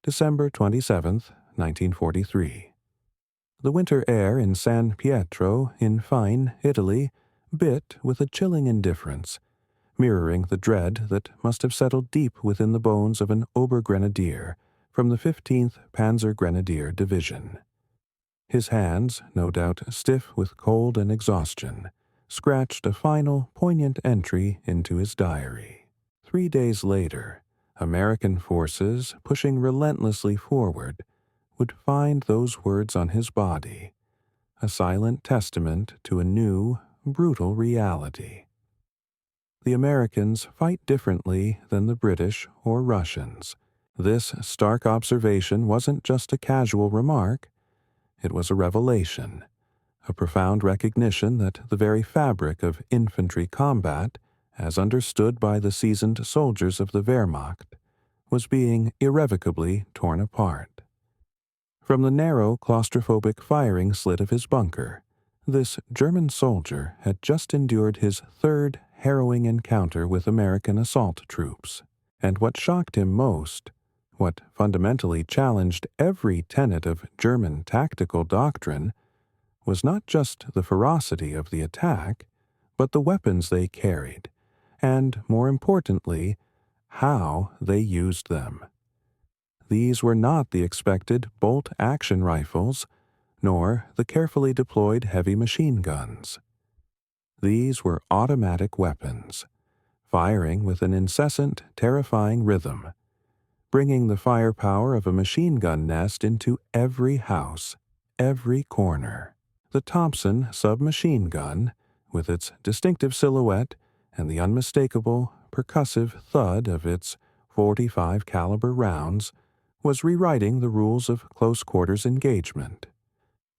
December 27, 1943. The winter air in San Pietro, in fine Italy, bit with a chilling indifference, mirroring the dread that must have settled deep within the bones of an Obergrenadier from the 15th Panzer Grenadier Division. His hands, no doubt stiff with cold and exhaustion, scratched a final, poignant entry into his diary. 3 days later, American forces, pushing relentlessly forward, would find those words on his body, a silent testament to a new, brutal reality. The Americans fight differently than the British or Russians. This stark observation wasn't just a casual remark. It was a revelation, a profound recognition that the very fabric of infantry combat, as understood by the seasoned soldiers of the Wehrmacht, was being irrevocably torn apart. From the narrow, claustrophobic firing slit of his bunker, this German soldier had just endured his third harrowing encounter with American assault troops, and what shocked him most, what fundamentally challenged every tenet of German tactical doctrine, was not just the ferocity of the attack, but the weapons they carried, and, more importantly, how they used them. These were not the expected bolt-action rifles, nor the carefully deployed heavy machine guns. These were automatic weapons, firing with an incessant, terrifying rhythm, bringing the firepower of a machine gun nest into every house, every corner. The Thompson submachine gun, with its distinctive silhouette and the unmistakable, percussive thud of its .45 caliber rounds, was rewriting the rules of close-quarters engagement,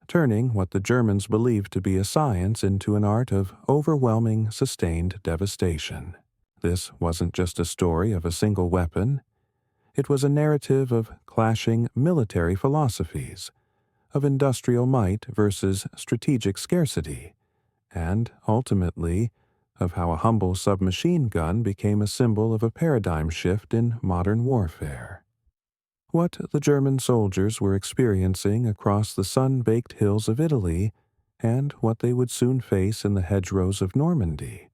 turning what the Germans believed to be a science into an art of overwhelming, sustained devastation. This wasn't just a story of a single weapon. It was a narrative of clashing military philosophies, of industrial might versus strategic scarcity, and, ultimately, of how a humble submachine gun became a symbol of a paradigm shift in modern warfare. What the German soldiers were experiencing across the sun-baked hills of Italy, and what they would soon face in the hedgerows of Normandy,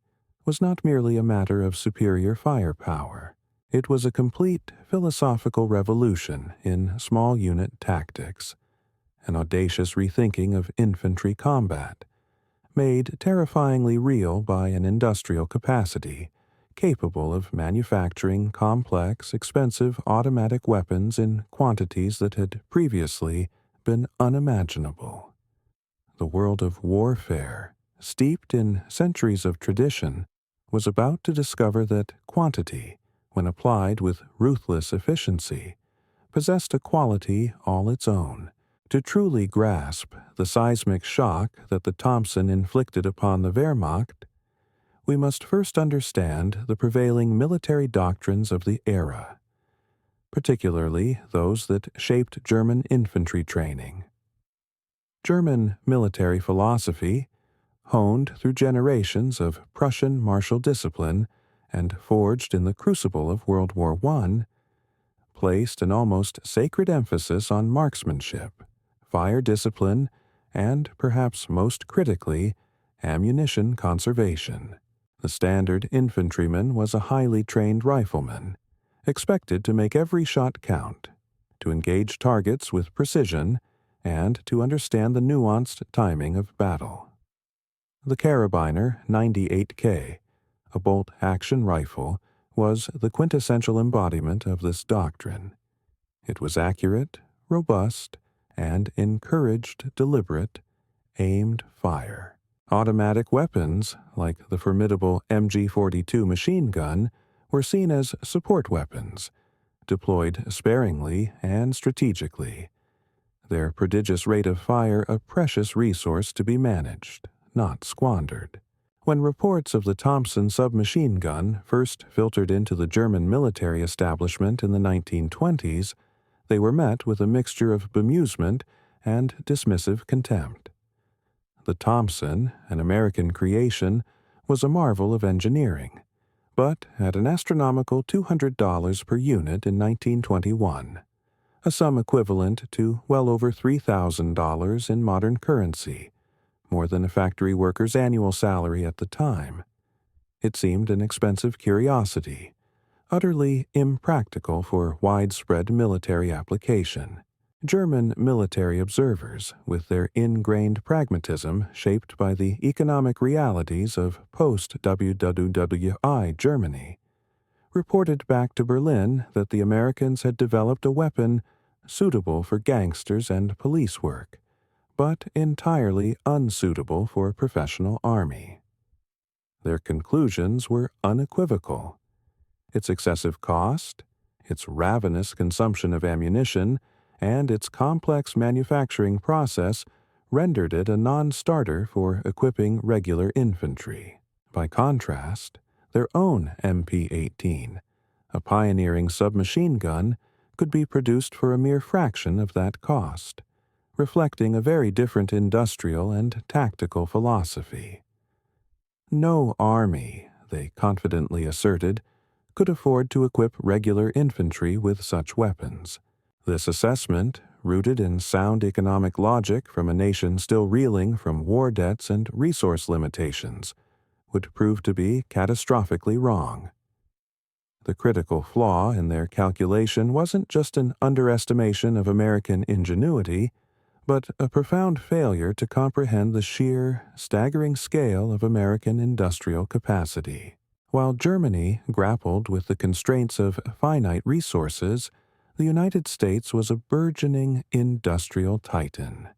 was not merely a matter of superior firepower. It was a complete philosophical revolution in small-unit tactics, an audacious rethinking of infantry combat, made terrifyingly real by an industrial capacity capable of manufacturing complex, expensive automatic weapons in quantities that had previously been unimaginable. The world of warfare, steeped in centuries of tradition, was about to discover that quantity, when applied with ruthless efficiency, possessed a quality all its own. To truly grasp the seismic shock that the Thompson inflicted upon the Wehrmacht, we must first understand the prevailing military doctrines of the era, particularly those that shaped German infantry training. German military philosophy, honed through generations of Prussian martial discipline and forged in the crucible of World War I, placed an almost sacred emphasis on marksmanship, fire discipline, and, perhaps most critically, ammunition conservation. The standard infantryman was a highly trained rifleman, expected to make every shot count, to engage targets with precision, and to understand the nuanced timing of battle. The Carabiner 98K, a bolt-action rifle, was the quintessential embodiment of this doctrine. It was accurate, robust, and encouraged deliberate, aimed fire. Automatic weapons, like the formidable MG-42 machine gun, were seen as support weapons, deployed sparingly and strategically, their prodigious rate of fire a precious resource to be managed, not squandered. When reports of the Thompson submachine gun first filtered into the German military establishment in the 1920s, they were met with a mixture of bemusement and dismissive contempt. The Thompson, an American creation, was a marvel of engineering, but at an astronomical $200 per unit in 1921, a sum equivalent to well over $3,000 in modern currency, more than a factory worker's annual salary at the time. It seemed an expensive curiosity, utterly impractical for widespread military application. German military observers, with their ingrained pragmatism shaped by the economic realities of post-WWII Germany, reported back to Berlin that the Americans had developed a weapon suitable for gangsters and police work, but entirely unsuitable for a professional army. Their conclusions were unequivocal. Its excessive cost, its ravenous consumption of ammunition, and its complex manufacturing process rendered it a non-starter for equipping regular infantry. By contrast, their own MP-18, a pioneering submachine gun, could be produced for a mere fraction of that cost, reflecting a very different industrial and tactical philosophy. No army, they confidently asserted, could afford to equip regular infantry with such weapons. This assessment, rooted in sound economic logic from a nation still reeling from war debts and resource limitations, would prove to be catastrophically wrong. The critical flaw in their calculation wasn't just an underestimation of American ingenuity, but a profound failure to comprehend the sheer, staggering scale of American industrial capacity. While Germany grappled with the constraints of finite resources, the United States was a burgeoning industrial titan,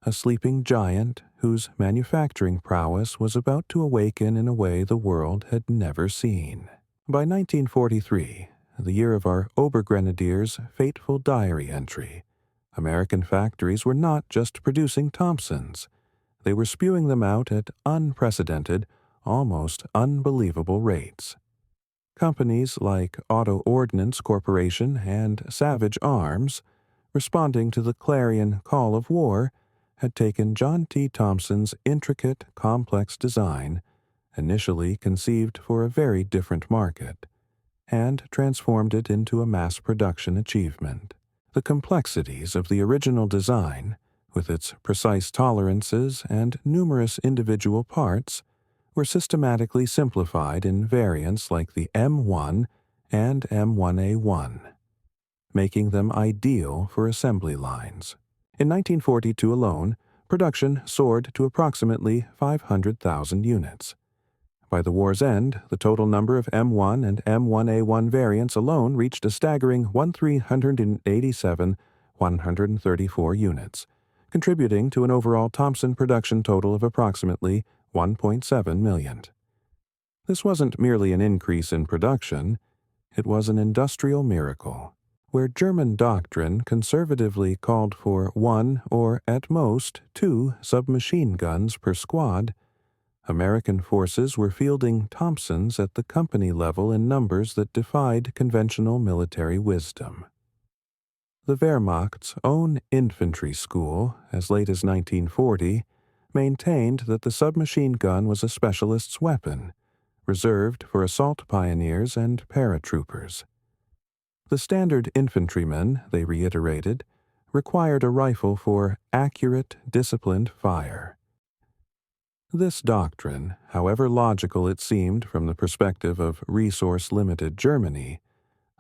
a sleeping giant whose manufacturing prowess was about to awaken in a way the world had never seen. By 1943, the year of our Obergrenadier's fateful diary entry, American factories were not just producing Thompsons. They were spewing them out at unprecedented, almost unbelievable rates. Companies like Auto Ordnance Corporation and Savage Arms, responding to the clarion call of war, had taken John T. Thompson's intricate, complex design, initially conceived for a very different market, and transformed it into a mass production achievement. The complexities of the original design, with its precise tolerances and numerous individual parts, were systematically simplified in variants like the M1 and M1A1, making them ideal for assembly lines. In 1942 alone, production soared to approximately 500,000 units. By the war's end, the total number of M1 and M1A1 variants alone reached a staggering 1,387,134 units, contributing to an overall Thompson production total of approximately 1.7 million. This wasn't merely an increase in production, it was an industrial miracle. Where German doctrine conservatively called for 1 or at most 2 submachine guns per squad, American forces were fielding Thompsons at the company level in numbers that defied conventional military wisdom. The Wehrmacht's own infantry school, as late as 1940, maintained that the submachine gun was a specialist's weapon, reserved for assault pioneers and paratroopers. The standard infantryman, they reiterated, required a rifle for accurate, disciplined fire. This doctrine, however logical it seemed from the perspective of resource-limited Germany,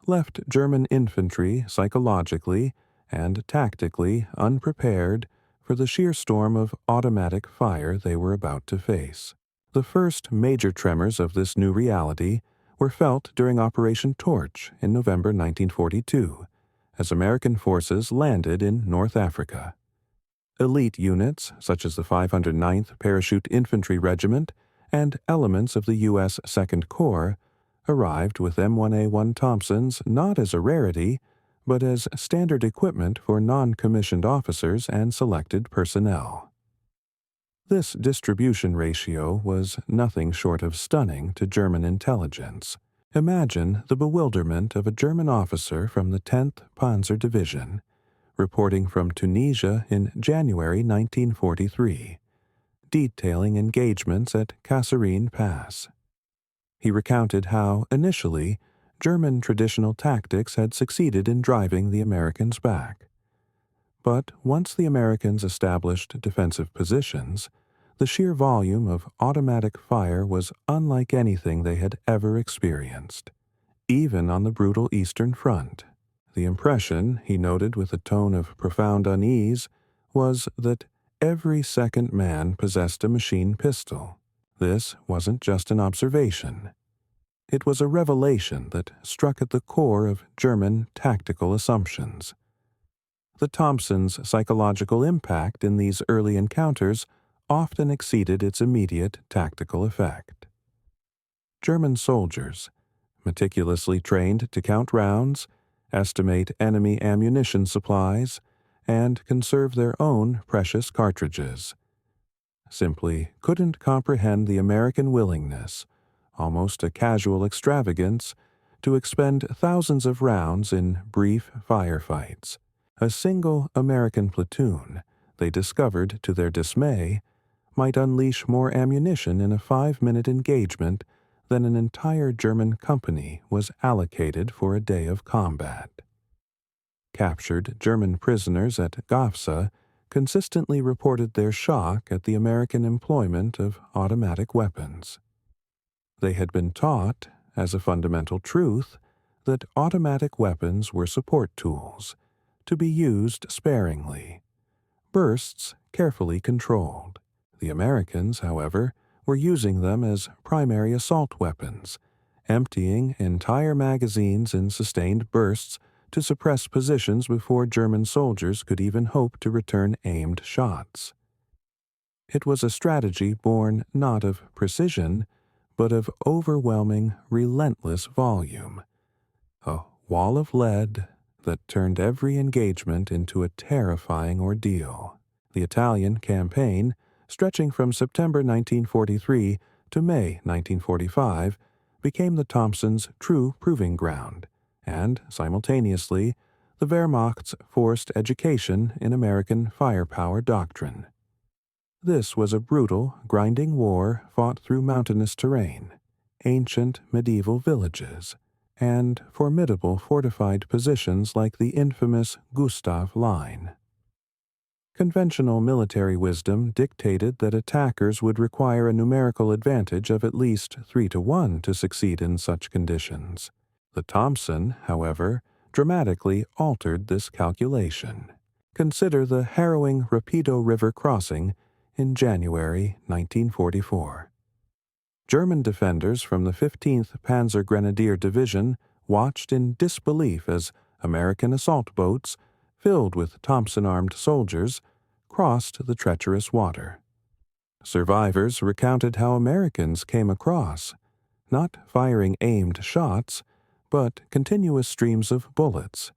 left German infantry psychologically and tactically unprepared for the sheer storm of automatic fire they were about to face. The first major tremors of this new reality were felt during Operation Torch in November 1942, as American forces landed in North Africa. Elite units, such as the 509th Parachute Infantry Regiment and elements of the U.S. Second Corps, arrived with M1A1 Thompsons not as a rarity, but as standard equipment for non-commissioned officers and selected personnel. This distribution ratio was nothing short of stunning to German intelligence. Imagine the bewilderment of a German officer from the 10th Panzer Division, reporting from Tunisia in January 1943, detailing engagements at Kasserine Pass. He recounted how, initially, German traditional tactics had succeeded in driving the Americans back. But once the Americans established defensive positions, the sheer volume of automatic fire was unlike anything they had ever experienced, even on the brutal Eastern Front. The impression, he noted with a tone of profound unease, was that every second man possessed a machine pistol. This wasn't just an observation. It was a revelation that struck at the core of German tactical assumptions. The Thompson's psychological impact in these early encounters often exceeded its immediate tactical effect. German soldiers, meticulously trained to count rounds, estimate enemy ammunition supplies, and conserve their own precious cartridges, simply couldn't comprehend the American willingness, almost a casual extravagance, to expend thousands of rounds in brief firefights. A single American platoon, they discovered to their dismay, might unleash more ammunition in a 5-minute engagement than an entire German company was allocated for a day of combat. Captured German prisoners at Gafsa consistently reported their shock at the American employment of automatic weapons. They had been taught, as a fundamental truth, that automatic weapons were support tools, to be used sparingly, bursts carefully controlled. The Americans, however, were using them as primary assault weapons, emptying entire magazines in sustained bursts to suppress positions before German soldiers could even hope to return aimed shots. It was a strategy born not of precision, but of overwhelming, relentless volume, a wall of lead that turned every engagement into a terrifying ordeal. The Italian campaign, stretching from September 1943 to May 1945, became the Thompsons' true proving ground, and, simultaneously, the Wehrmacht's forced education in American firepower doctrine. This was a brutal, grinding war fought through mountainous terrain, ancient medieval villages, and formidable fortified positions like the infamous Gustav Line. Conventional military wisdom dictated that attackers would require a numerical advantage of at least 3-1 to succeed in such conditions. The Thompson, however, dramatically altered this calculation. Consider the harrowing Rapido River crossing in January 1944. German defenders from the 15th Panzer Grenadier Division watched in disbelief as American assault boats, filled with Thompson-armed soldiers, crossed the treacherous water. Survivors recounted how Americans came across, not firing aimed shots, but continuous streams of bullets,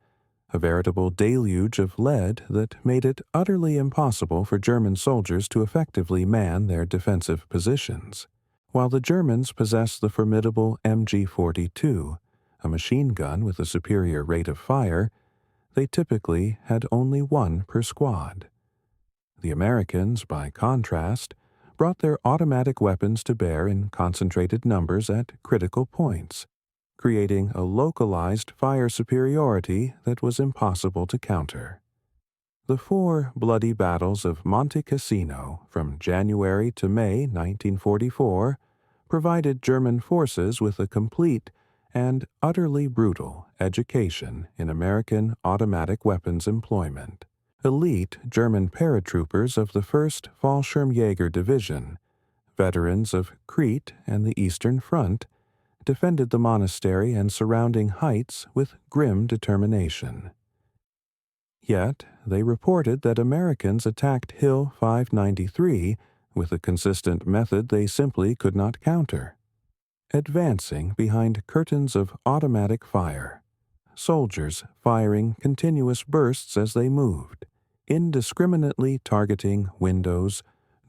a veritable deluge of lead that made it utterly impossible for German soldiers to effectively man their defensive positions. While the Germans possessed the formidable MG-42, a machine gun with a superior rate of fire, they typically had only one per squad. The Americans, by contrast, brought their automatic weapons to bear in concentrated numbers at critical points, creating a localized fire superiority that was impossible to counter. The 4 bloody battles of Monte Cassino from January to May 1944 provided German forces with a complete and utterly brutal education in American automatic weapons employment. Elite German paratroopers of the 1st Fallschirmjäger Division, veterans of Crete and the Eastern Front, defended the monastery and surrounding heights with grim determination. Yet, they reported that Americans attacked Hill 593 with a consistent method they simply could not counter. Advancing behind curtains of automatic fire, soldiers firing continuous bursts as they moved, indiscriminately targeting windows,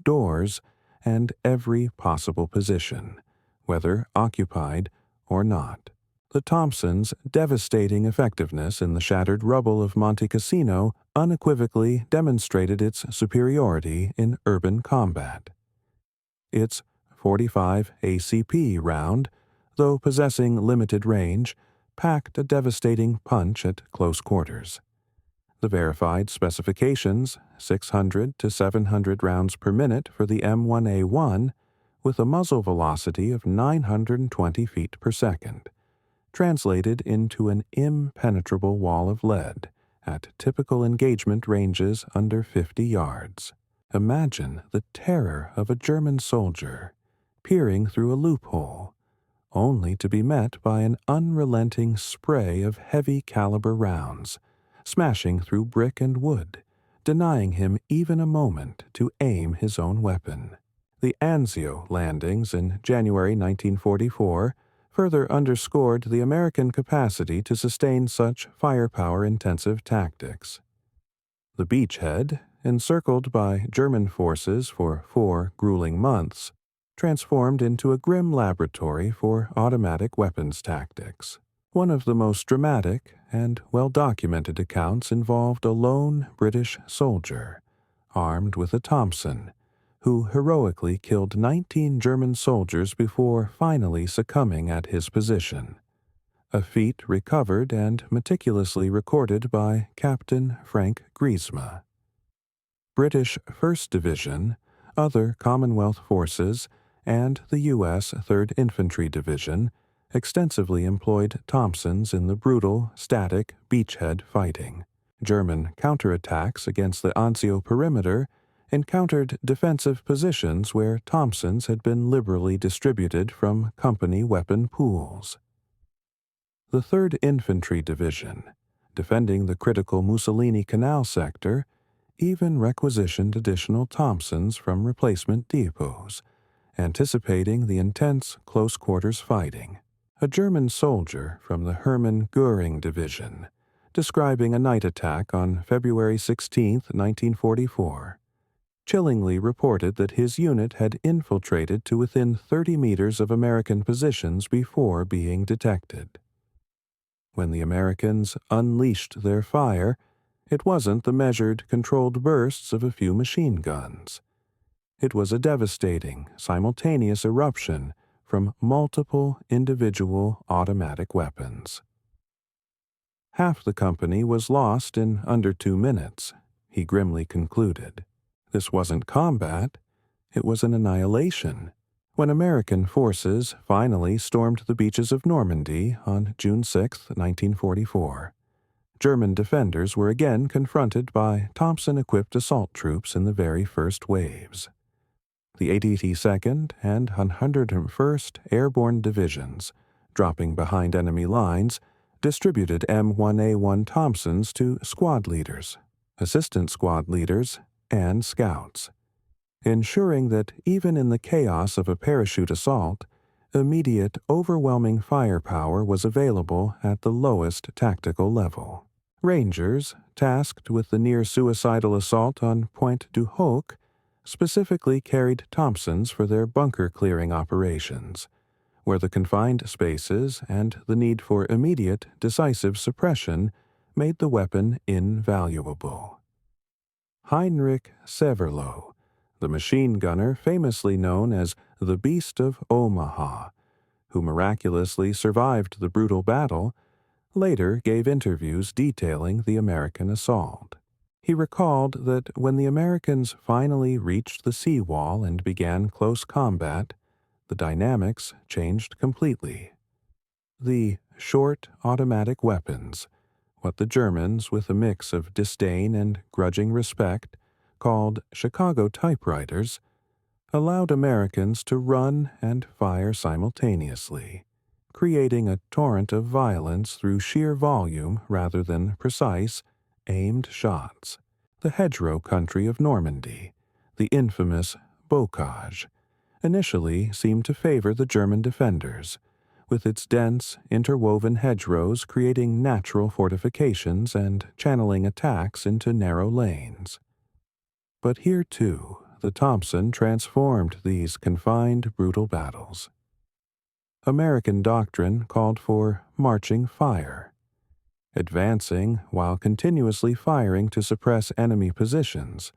doors, and every possible position, whether occupied or not. The Thompsons' devastating effectiveness in the shattered rubble of Monte Cassino unequivocally demonstrated its superiority in urban combat. Its 45 ACP round, though possessing limited range, packed a devastating punch at close quarters. The verified specifications, 600 to 700 rounds per minute for the M1A1, with a muzzle velocity of 920 feet per second, translated into an impenetrable wall of lead at typical engagement ranges under 50 yards. Imagine the terror of a German soldier peering through a loophole, only to be met by an unrelenting spray of heavy caliber rounds, smashing through brick and wood, denying him even a moment to aim his own weapon. The Anzio landings in January 1944 further underscored the American capacity to sustain such firepower-intensive tactics. The beachhead, encircled by German forces for 4 grueling months, transformed into a grim laboratory for automatic weapons tactics. One of the most dramatic and well-documented accounts involved a lone British soldier, armed with a Thompson, who heroically killed 19 German soldiers before finally succumbing at his position, a feat recovered and meticulously recorded by Captain Frank Griesma. British 1st Division, other Commonwealth forces, and the U.S. 3rd Infantry Division extensively employed Thompsons in the brutal, static beachhead fighting. German counterattacks against the Anzio perimeter encountered defensive positions where Thompsons had been liberally distributed from company weapon pools. The 3rd Infantry Division, defending the critical Mussolini Canal sector, even requisitioned additional Thompsons from replacement depots, anticipating the intense close-quarters fighting. A German soldier from the Hermann Göring Division, describing a night attack on February 16, 1944, chillingly reported that his unit had infiltrated to within 30 meters of American positions before being detected. When the Americans unleashed their fire, it wasn't the measured, controlled bursts of a few machine guns. It was a devastating, simultaneous eruption from multiple individual automatic weapons. Half the company was lost in under 2 minutes, he grimly concluded. This wasn't combat, it was an annihilation. When American forces finally stormed the beaches of Normandy on June 6, 1944, German defenders were again confronted by Thompson-equipped assault troops in the very first waves. The 82nd and 101st Airborne Divisions, dropping behind enemy lines, distributed M1A1 Thompsons to squad leaders, assistant squad leaders, and scouts, ensuring that even in the chaos of a parachute assault, immediate, overwhelming firepower was available at the lowest tactical level. Rangers, tasked with the near-suicidal assault on Pointe du Hoc, specifically carried Thompsons for their bunker-clearing operations, where the confined spaces and the need for immediate, decisive suppression made the weapon invaluable. Heinrich Severloh, the machine gunner famously known as the Beast of Omaha, who miraculously survived the brutal battle, later gave interviews detailing the American assault. He recalled that when the Americans finally reached the seawall and began close combat, the dynamics changed completely. The short automatic weapons, what the Germans, with a mix of disdain and grudging respect, called Chicago Typewriters, allowed Americans to run and fire simultaneously, creating a torrent of violence through sheer volume rather than precise, aimed shots. The hedgerow country of Normandy, the infamous bocage, initially seemed to favor the German defenders, with its dense, interwoven hedgerows creating natural fortifications and channeling attacks into narrow lanes. But here, too, the Thompson transformed these confined, brutal battles. American doctrine called for marching fire, advancing while continuously firing to suppress enemy positions,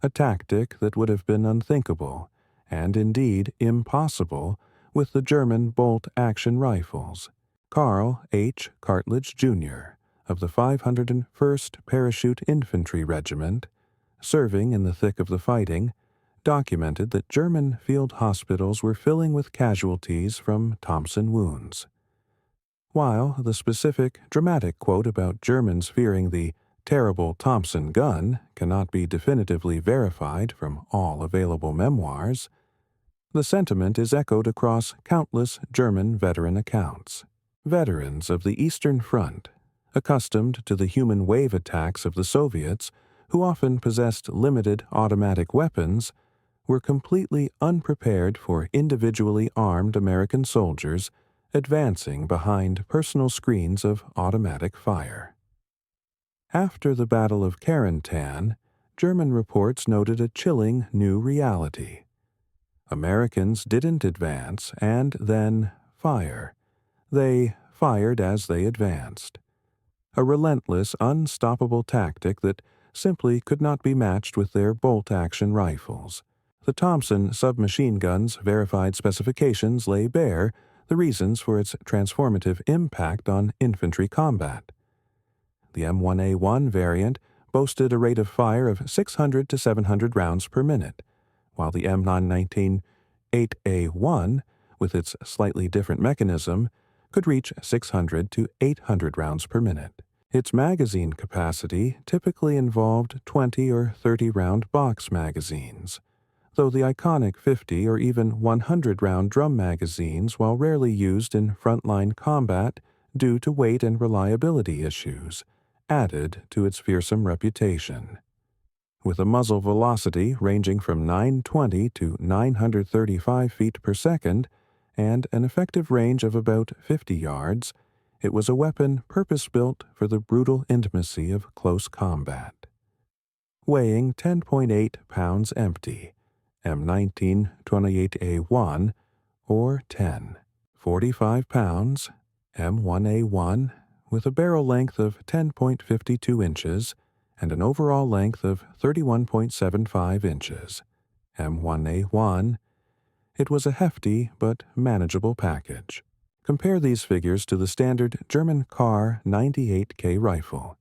a tactic that would have been unthinkable, and indeed impossible, with the German bolt-action rifles. Carl H. Cartledge, Jr., of the 501st Parachute Infantry Regiment, serving in the thick of the fighting, documented that German field hospitals were filling with casualties from Thompson wounds. While the specific, dramatic quote about Germans fearing the terrible Thompson gun cannot be definitively verified from all available memoirs, the sentiment is echoed across countless German veteran accounts. Veterans of the Eastern Front, accustomed to the human wave attacks of the Soviets, who often possessed limited automatic weapons, were completely unprepared for individually armed American soldiers advancing behind personal screens of automatic fire. After the Battle of Carentan, German reports noted a chilling new reality. Americans didn't advance and then fire. They fired as they advanced. A relentless, unstoppable tactic that simply could not be matched with their bolt-action rifles. The Thompson submachine gun's verified specifications lay bare the reasons for its transformative impact on infantry combat. The M1A1 variant boasted a rate of fire of 600 to 700 rounds per minute, while the M919 8A1, with its slightly different mechanism, could reach 600 to 800 rounds per minute. Its magazine capacity typically involved 20 or 30-round box magazines, though the iconic 50 or even 100-round drum magazines, while rarely used in frontline combat due to weight and reliability issues, added to its fearsome reputation. With a muzzle velocity ranging from 920 to 935 feet per second and an effective range of about 50 yards, it was a weapon purpose-built for the brutal intimacy of close combat. Weighing 10.8 pounds empty, M1928A1, or 10. 45 pounds, M1A1, with a barrel length of 10.52 inches and an overall length of 31.75 inches, M1A1, it was a hefty but manageable package. Compare these figures to the standard German Kar 98K rifle.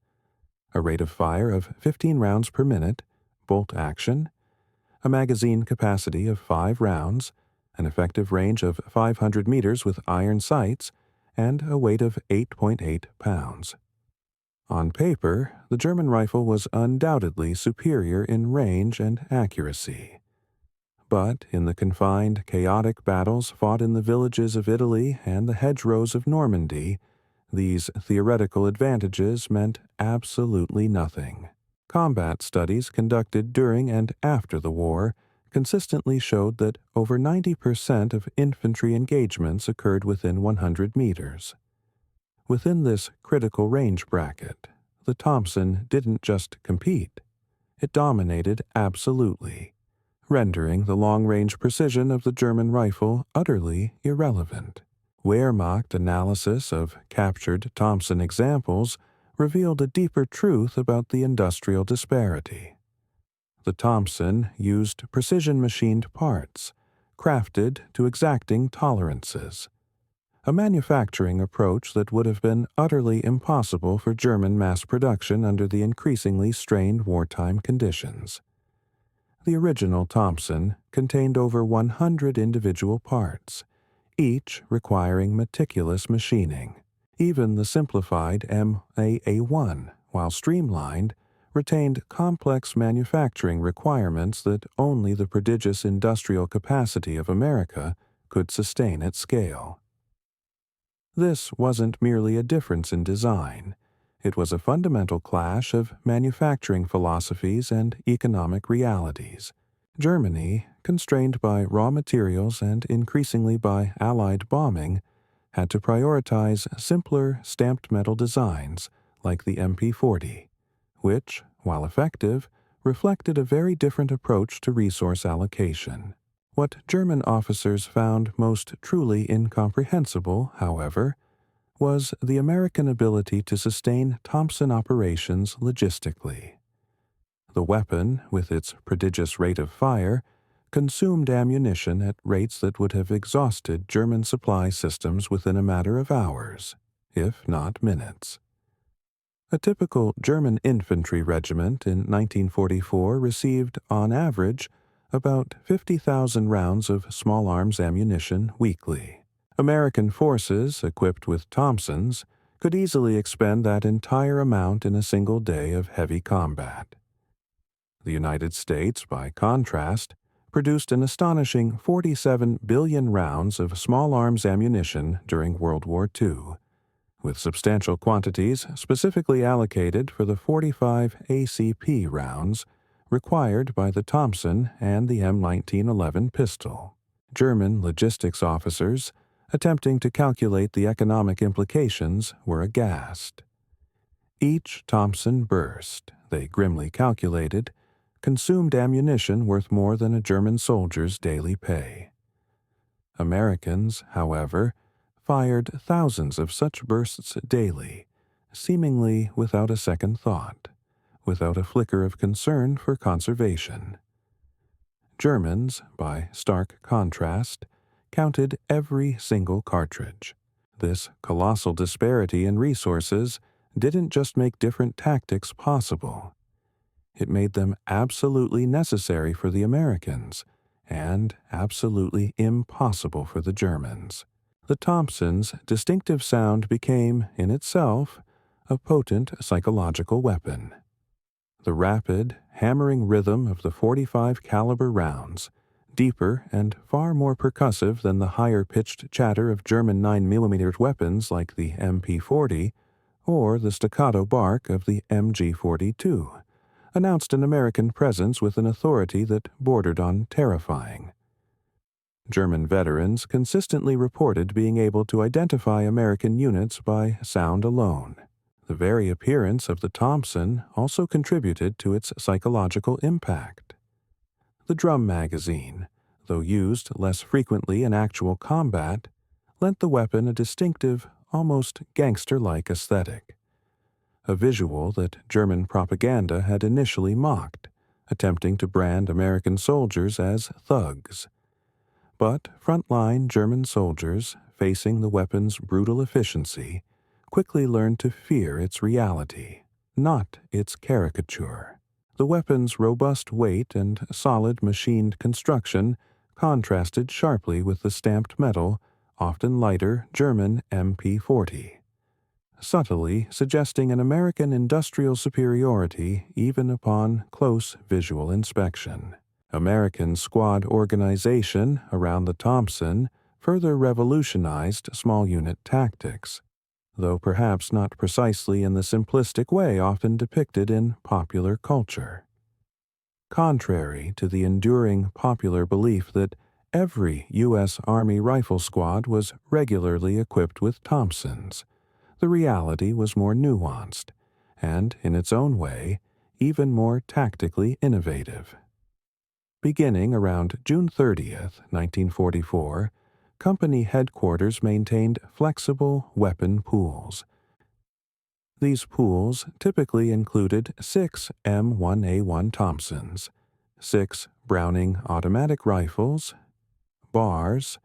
A rate of fire of 15 rounds per minute, bolt action, a magazine capacity of 5 rounds, an effective range of 500 meters with iron sights, and a weight of 8.8 pounds. On paper, the German rifle was undoubtedly superior in range and accuracy. But in the confined, chaotic battles fought in the villages of Italy and the hedgerows of Normandy, these theoretical advantages meant absolutely nothing. Combat studies conducted during and after the war consistently showed that over 90% of infantry engagements occurred within 100 meters. Within this critical range bracket, the Thompson didn't just compete, it dominated absolutely, rendering the long-range precision of the German rifle utterly irrelevant. Wehrmacht analysis of captured Thompson examples revealed a deeper truth about the industrial disparity. The Thompson used precision-machined parts, crafted to exacting tolerances, a manufacturing approach that would have been utterly impossible for German mass production under the increasingly strained wartime conditions. The original Thompson contained over 100 individual parts, each requiring meticulous machining. Even the simplified MAA1, while streamlined, retained complex manufacturing requirements that only the prodigious industrial capacity of America could sustain at scale. This wasn't merely a difference in design. It was a fundamental clash of manufacturing philosophies and economic realities. Germany, constrained by raw materials and increasingly by Allied bombing, had to prioritize simpler stamped metal designs like the MP40, which, while effective, reflected a very different approach to resource allocation. What German officers found most truly incomprehensible, however, was the American ability to sustain Thompson operations logistically. The weapon, with its prodigious rate of fire, consumed ammunition at rates that would have exhausted German supply systems within a matter of hours, if not minutes. A typical German infantry regiment in 1944 received, on average, about 50,000 rounds of small arms ammunition weekly. American forces, equipped with Thompsons, could easily expend that entire amount in a single day of heavy combat. The United States, by contrast, produced an astonishing 47 billion rounds of small arms ammunition during World War II, with substantial quantities specifically allocated for the 45 ACP rounds required by the Thompson and the M1911 pistol. German logistics officers, attempting to calculate the economic implications, were aghast. Each Thompson burst, they grimly calculated, consumed ammunition worth more than a German soldier's daily pay. Americans, however, fired thousands of such bursts daily, seemingly without a second thought, without a flicker of concern for conservation. Germans, by stark contrast, counted every single cartridge. This colossal disparity in resources didn't just make different tactics possible. It made them absolutely necessary for the Americans and absolutely impossible for the Germans. The Thompson's distinctive sound became, in itself, a potent psychological weapon. The rapid, hammering rhythm of the 45 caliber rounds, deeper and far more percussive than the higher-pitched chatter of German 9mm weapons like the MP40 or the staccato bark of the MG42, announced an American presence with an authority that bordered on terrifying. German veterans consistently reported being able to identify American units by sound alone. The very appearance of the Thompson also contributed to its psychological impact. The drum magazine, though used less frequently in actual combat, lent the weapon a distinctive, almost gangster-like aesthetic, a visual that German propaganda had initially mocked, attempting to brand American soldiers as thugs. But frontline German soldiers, facing the weapon's brutal efficiency, quickly learned to fear its reality, not its caricature. The weapon's robust weight and solid machined construction contrasted sharply with the stamped metal, often lighter German MP40, subtly suggesting an American industrial superiority even upon close visual inspection. American squad organization around the Thompson further revolutionized small unit tactics, though perhaps not precisely in the simplistic way often depicted in popular culture. Contrary to the enduring popular belief that every U.S. Army rifle squad was regularly equipped with Thompsons, the reality was more nuanced and, in its own way, even more tactically innovative. Beginning around June 30th, 1944, company headquarters maintained flexible weapon pools. These pools typically included 6 M1A1 Thompsons, 6 Browning automatic rifles, bars,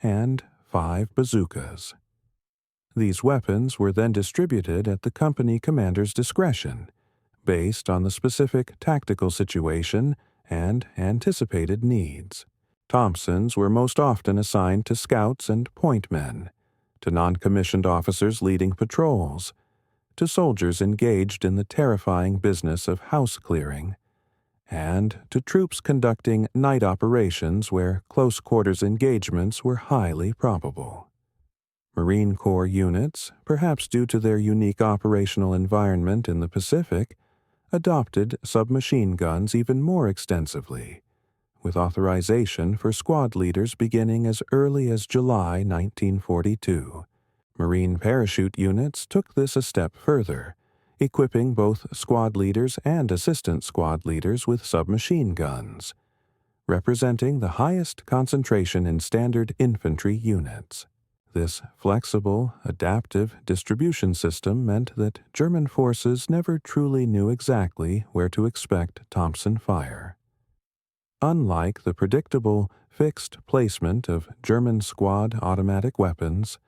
and 5 bazookas. These weapons were then distributed at the company commander's discretion, based on the specific tactical situation and anticipated needs. Thompsons were most often assigned to scouts and point men, to non-commissioned officers leading patrols, to soldiers engaged in the terrifying business of house clearing, and to troops conducting night operations where close-quarters engagements were highly probable. Marine Corps units, perhaps due to their unique operational environment in the Pacific, adopted submachine guns even more extensively, with authorization for squad leaders beginning as early as July 1942. Marine parachute units took this a step further, equipping both squad leaders and assistant squad leaders with submachine guns, representing the highest concentration in standard infantry units. This flexible, adaptive distribution system meant that German forces never truly knew exactly where to expect Thompson fire. Unlike the predictable, fixed placement of German squad automatic weapons,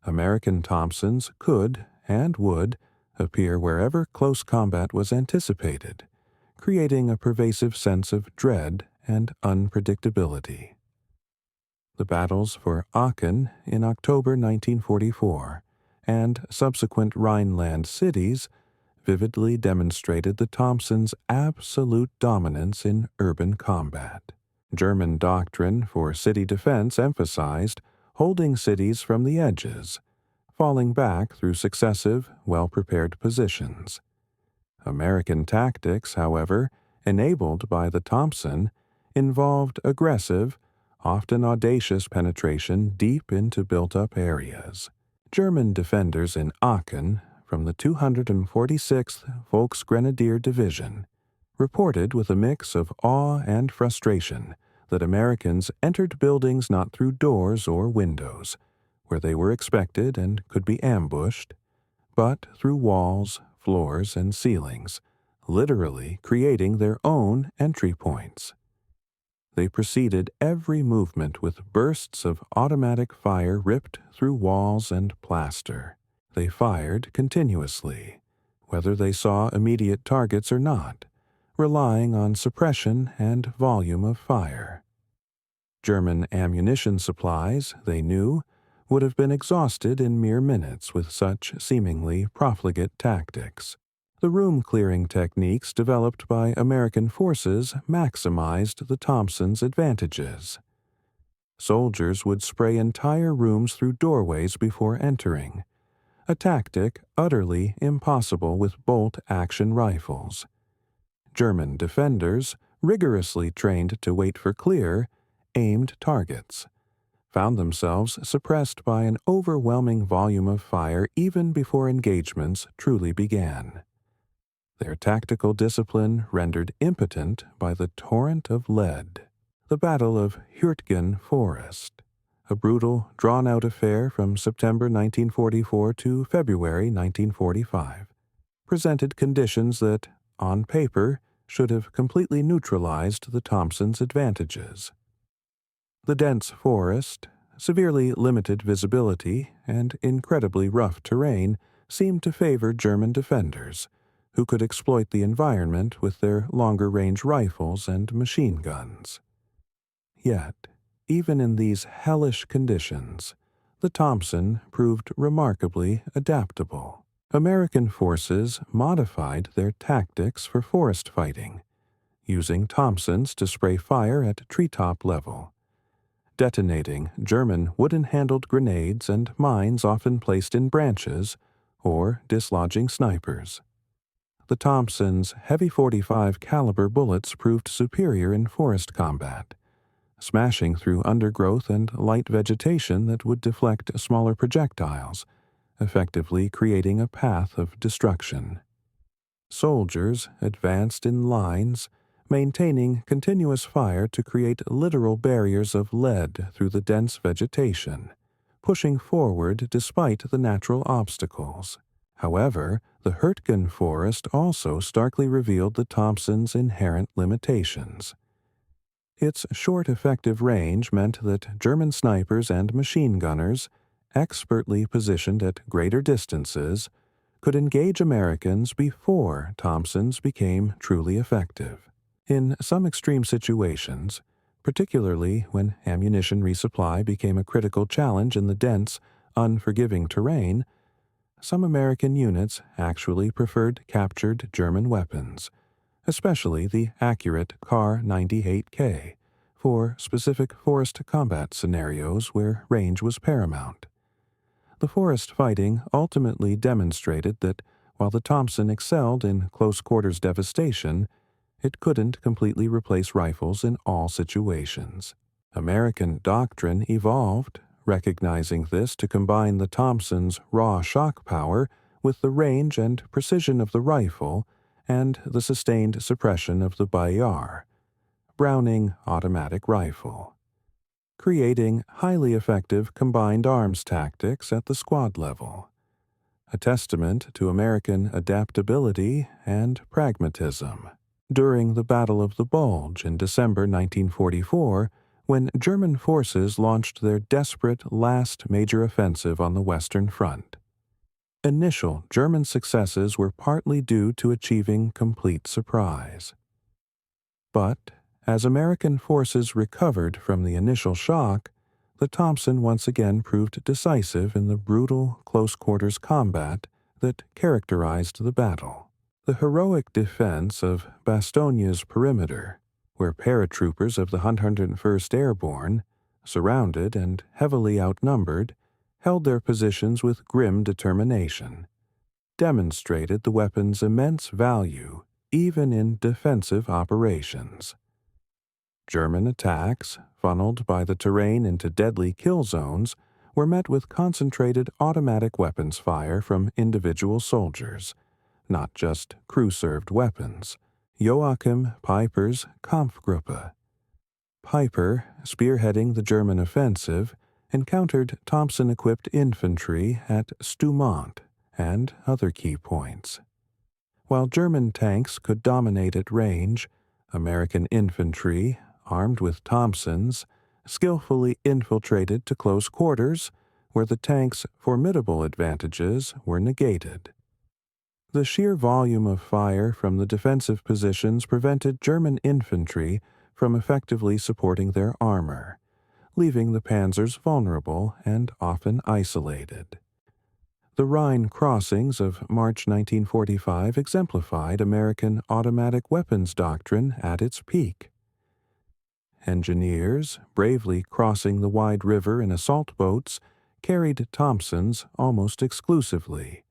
American Thompsons could and would appear wherever close combat was anticipated, creating a pervasive sense of dread and unpredictability. The battles for Aachen in October 1944 and subsequent Rhineland cities vividly demonstrated the Thompsons' absolute dominance in urban combat. German doctrine for city defense emphasized holding cities from the edges, falling back through successive, well-prepared positions. American tactics, however, enabled by the Thompson, involved aggressive, often audacious penetration deep into built-up areas. German defenders in Aachen from the 246th Volksgrenadier Division reported with a mix of awe and frustration that Americans entered buildings not through doors or windows, where they were expected and could be ambushed, but through walls, floors, and ceilings, literally creating their own entry points. They preceded every movement with bursts of automatic fire ripped through walls and plaster. They fired continuously, whether they saw immediate targets or not, relying on suppression and volume of fire. German ammunition supplies, they knew, would have been exhausted in mere minutes with such seemingly profligate tactics. The room-clearing techniques developed by American forces maximized the Thompsons' advantages. Soldiers would spray entire rooms through doorways before entering, a tactic utterly impossible with bolt-action rifles. German defenders, rigorously trained to wait for clear, aimed targets, found themselves suppressed by an overwhelming volume of fire even before engagements truly began. Their tactical discipline rendered impotent by the torrent of lead. The Battle of Hürtgen Forest, a brutal, drawn-out affair from September 1944 to February 1945, presented conditions that, on paper, should have completely neutralized the Thompsons' advantages. The dense forest, severely limited visibility, and incredibly rough terrain seemed to favor German defenders, who could exploit the environment with their longer-range rifles and machine guns. Yet, even in these hellish conditions, the Thompson proved remarkably adaptable. American forces modified their tactics for forest fighting, using Thompsons to spray fire at treetop level, detonating German wooden-handled grenades and mines often placed in branches, or dislodging snipers. The Thompson's heavy .45 caliber bullets proved superior in forest combat, smashing through undergrowth and light vegetation that would deflect smaller projectiles, effectively creating a path of destruction. Soldiers advanced in lines, maintaining continuous fire to create literal barriers of lead through the dense vegetation, pushing forward despite the natural obstacles. However, the Hürtgen Forest also starkly revealed the Thompson's inherent limitations. Its short effective range meant that German snipers and machine gunners, expertly positioned at greater distances, could engage Americans before Thompsons became truly effective. In some extreme situations, particularly when ammunition resupply became a critical challenge in the dense, unforgiving terrain, some American units actually preferred captured German weapons, especially the accurate Kar 98K, for specific forest combat scenarios where range was paramount. The forest fighting ultimately demonstrated that while the Thompson excelled in close-quarters devastation, it couldn't completely replace rifles in all situations. American doctrine evolved, recognizing this to combine the Thompson's raw shock power with the range and precision of the rifle and the sustained suppression of the Bayar, Browning automatic rifle, creating highly effective combined arms tactics at the squad level, a testament to American adaptability and pragmatism. During the Battle of the Bulge in December 1944, when German forces launched their desperate last major offensive on the Western Front. Initial German successes were partly due to achieving complete surprise. But, as American forces recovered from the initial shock, the Thompson once again proved decisive in the brutal close-quarters combat that characterized the battle. The heroic defense of Bastonia's perimeter, where paratroopers of the 101st Airborne, surrounded and heavily outnumbered, held their positions with grim determination, demonstrated the weapon's immense value even in defensive operations. German attacks, funneled by the terrain into deadly kill zones, were met with concentrated automatic weapons fire from individual soldiers, not just crew-served weapons. Joachim Peiper's Kampfgruppe. Peiper, spearheading the German offensive, encountered Thompson-equipped infantry at Stoumont and other key points. While German tanks could dominate at range, American infantry, armed with Thompsons, skillfully infiltrated to close quarters, where the tank's formidable advantages were negated. The sheer volume of fire from the defensive positions prevented German infantry from effectively supporting their armor, leaving the panzers vulnerable and often isolated. The Rhine crossings of March 1945 exemplified American automatic weapons doctrine at its peak. Engineers, bravely crossing the wide river in assault boats, carried Thompsons almost exclusively,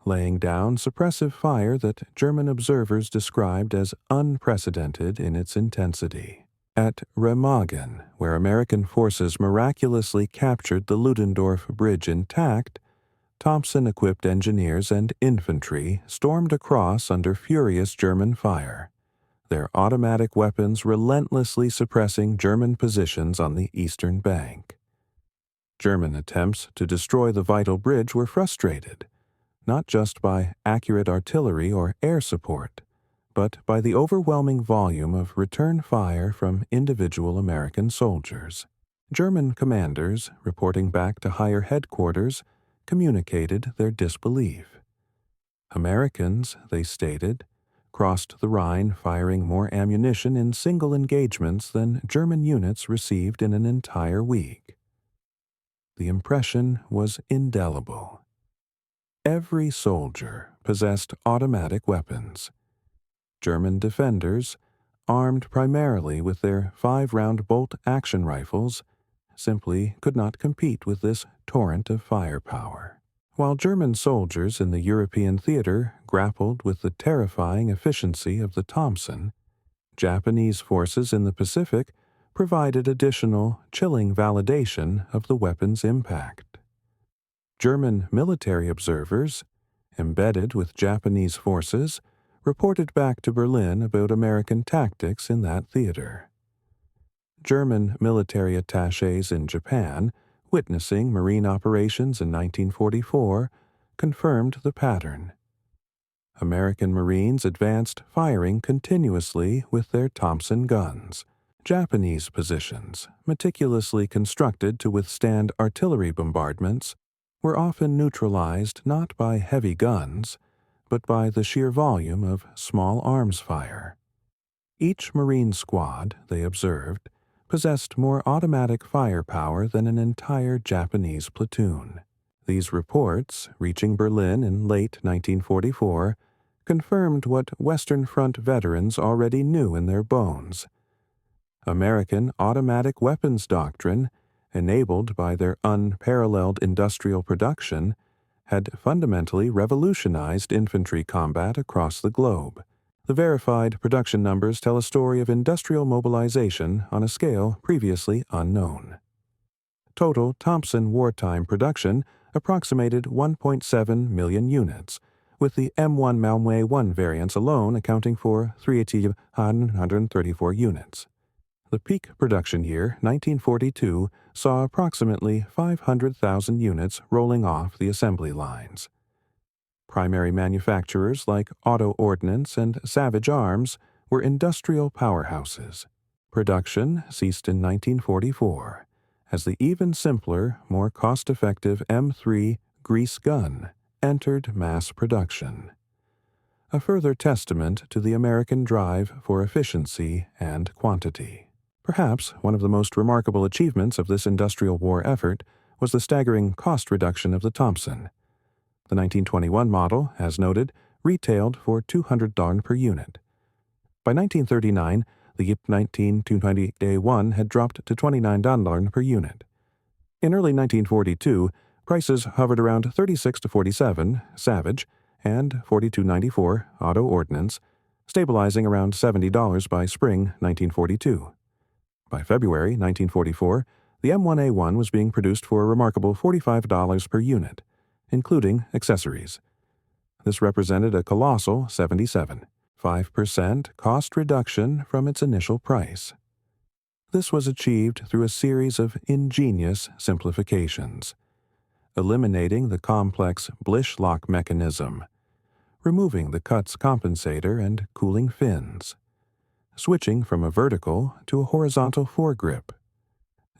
laying down suppressive fire that German observers described as unprecedented in its intensity. At Remagen, where American forces miraculously captured the Ludendorff Bridge intact, Thompson-equipped engineers and infantry stormed across under furious German fire, their automatic weapons relentlessly suppressing German positions on the eastern bank. German attempts to destroy the vital bridge were frustrated, not just by accurate artillery or air support, but by the overwhelming volume of return fire from individual American soldiers. German commanders, reporting back to higher headquarters, communicated their disbelief. Americans, they stated, crossed the Rhine firing more ammunition in single engagements than German units received in an entire week. The impression was indelible. Every soldier possessed automatic weapons. German defenders, armed primarily with their 5-round bolt-action rifles, simply could not compete with this torrent of firepower. While German soldiers in the European theater grappled with the terrifying efficiency of the Thompson, Japanese forces in the Pacific provided additional, chilling validation of the weapon's impact. German military observers, embedded with Japanese forces, reported back to Berlin about American tactics in that theater. German military attachés in Japan, witnessing Marine operations in 1944, confirmed the pattern. American Marines advanced firing continuously with their Thompson guns. Japanese positions, meticulously constructed to withstand artillery bombardments, were often neutralized not by heavy guns, but by the sheer volume of small arms fire. Each Marine squad, they observed, possessed more automatic firepower than an entire Japanese platoon. These reports, reaching Berlin in late 1944, confirmed what Western Front veterans already knew in their bones. American automatic weapons doctrine, enabled by their unparalleled industrial production, had fundamentally revolutionized infantry combat across the globe. The verified production numbers tell a story of industrial mobilization on a scale previously unknown. Total Thompson wartime production approximated 1.7 million units, with the M1 Malmö 1 variants alone accounting for 3,134 units. The peak production year, 1942, saw approximately 500,000 units rolling off the assembly lines. Primary manufacturers like Auto Ordnance and Savage Arms were industrial powerhouses. Production ceased in 1944 as the even simpler, more cost-effective M3 grease gun entered mass production. A further testament to the American drive for efficiency and quantity. Perhaps one of the most remarkable achievements of this industrial war effort was the staggering cost reduction of the Thompson. The 1921 model, as noted, retailed for $200 per unit. By 1939, the YIP 19-220A1 had dropped to $29 per unit. In early 1942, prices hovered around $36 to $47 Savage and $42.94 Auto Ordnance, stabilizing around $70 by spring 1942. By February 1944, the M1A1 was being produced for a remarkable $45 per unit, including accessories. This represented a colossal 5% cost reduction from its initial price. This was achieved through a series of ingenious simplifications, eliminating the complex Blish lock mechanism, removing the cuts compensator and cooling fins, switching from a vertical to a horizontal foregrip,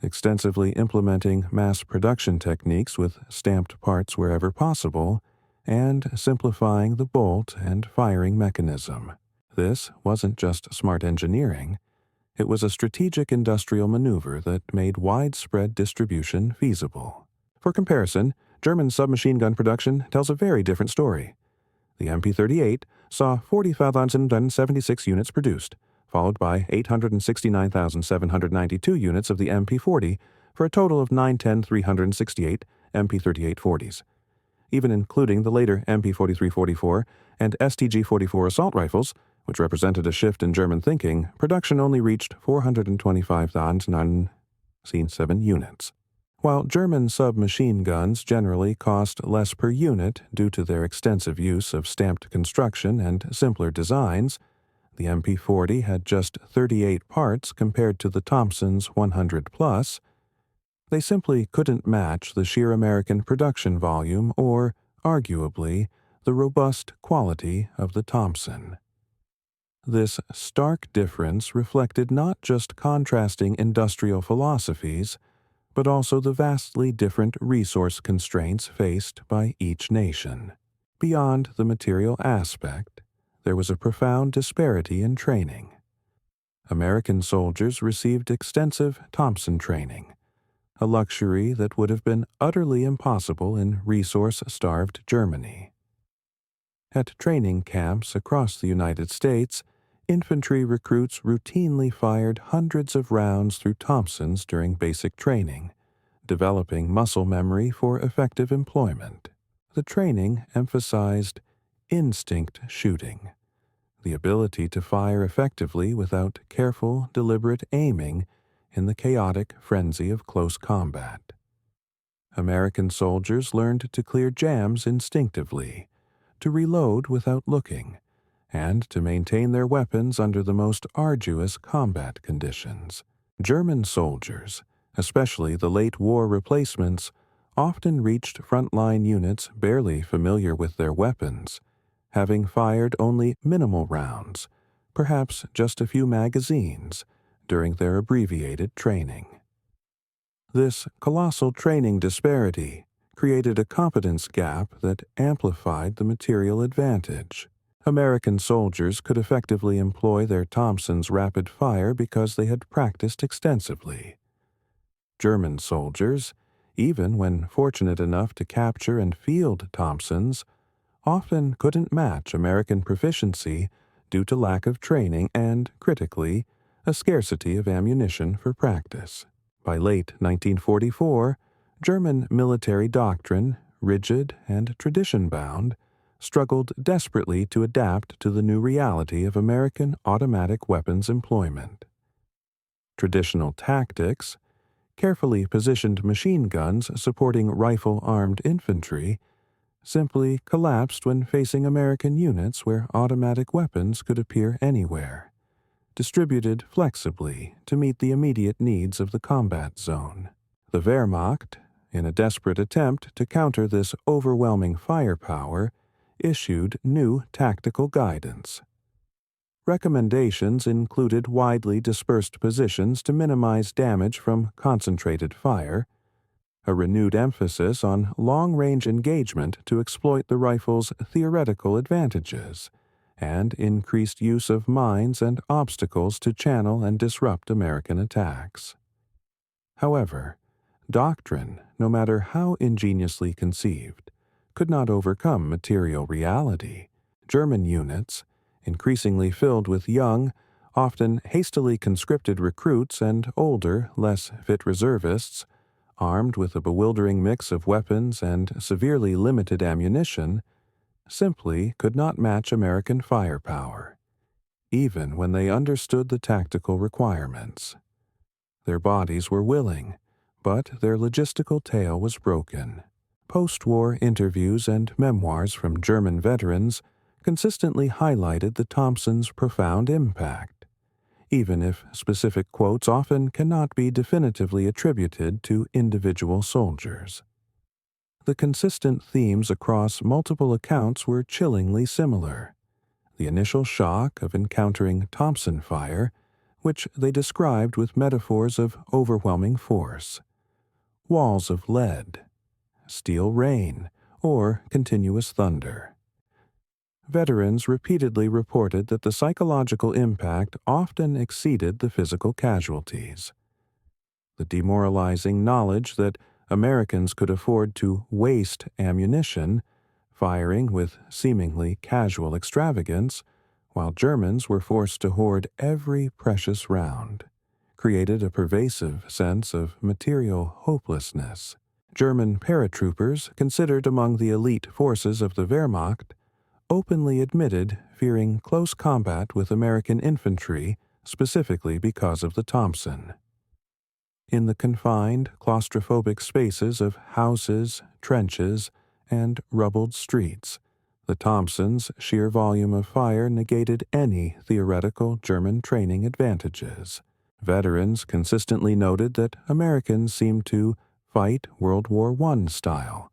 extensively implementing mass production techniques with stamped parts wherever possible, and simplifying the bolt and firing mechanism. This wasn't just smart engineering, it was a strategic industrial maneuver that made widespread distribution feasible. For comparison, German submachine gun production tells a very different story. The MP-38 saw 40,076 units produced, followed by 869,792 units of the MP-40 for a total of 910,368 MP-38-40s. Even including the later MP-43-44 and STG-44 assault rifles, which represented a shift in German thinking, production only reached 425,907 units. While German submachine guns generally cost less per unit due to their extensive use of stamped construction and simpler designs, the MP-40 had just 38 parts compared to the Thompson's 100+. They simply couldn't match the sheer American production volume or, arguably, the robust quality of the Thompson. This stark difference reflected not just contrasting industrial philosophies, but also the vastly different resource constraints faced by each nation. Beyond the material aspect, there was a profound disparity in training. American soldiers received extensive Thompson training, a luxury that would have been utterly impossible in resource-starved Germany. At training camps across the United States, infantry recruits routinely fired hundreds of rounds through Thompsons during basic training, developing muscle memory for effective employment. The training emphasized instinct shooting, the ability to fire effectively without careful, deliberate aiming in the chaotic frenzy of close combat. American soldiers learned to clear jams instinctively, to reload without looking, and to maintain their weapons under the most arduous combat conditions. German soldiers, especially the late war replacements, often reached frontline units barely familiar with their weapons, having fired only minimal rounds, perhaps just a few magazines, during their abbreviated training. This colossal training disparity created a competence gap that amplified the material advantage. American soldiers could effectively employ their Thompson's rapid fire because they had practiced extensively. German soldiers, even when fortunate enough to capture and field Thompsons, often couldn't match American proficiency due to lack of training and, critically, a scarcity of ammunition for practice. By late 1944, German military doctrine, rigid and tradition-bound, struggled desperately to adapt to the new reality of American automatic weapons employment. Traditional tactics, carefully positioned machine guns supporting rifle-armed infantry, simply collapsed when facing American units where automatic weapons could appear anywhere, distributed flexibly to meet the immediate needs of the combat zone. The Wehrmacht, in a desperate attempt to counter this overwhelming firepower, issued new tactical guidance. Recommendations included widely dispersed positions to minimize damage from concentrated fire, a renewed emphasis on long-range engagement to exploit the rifle's theoretical advantages, and increased use of mines and obstacles to channel and disrupt American attacks. However, doctrine, no matter how ingeniously conceived, could not overcome material reality. German units, increasingly filled with young, often hastily conscripted recruits and older, less fit reservists, armed with a bewildering mix of weapons and severely limited ammunition, simply could not match American firepower, even when they understood the tactical requirements. Their bodies were willing, but their logistical tail was broken. Post-war interviews and memoirs from German veterans consistently highlighted the Thompson's profound impact, even if specific quotes often cannot be definitively attributed to individual soldiers. The consistent themes across multiple accounts were chillingly similar. The initial shock of encountering Thompson fire, which they described with metaphors of overwhelming force, walls of lead, steel rain, or continuous thunder. Veterans repeatedly reported that the psychological impact often exceeded the physical casualties. The demoralizing knowledge that Americans could afford to waste ammunition, firing with seemingly casual extravagance, while Germans were forced to hoard every precious round, created a pervasive sense of material hopelessness. German paratroopers, considered among the elite forces of the Wehrmacht, openly admitted fearing close combat with American infantry specifically because of the Thompson. In the confined, claustrophobic spaces of houses, trenches, and rubbled streets, the Thompson's sheer volume of fire negated any theoretical German training advantages. Veterans consistently noted that Americans seemed to fight World War I style,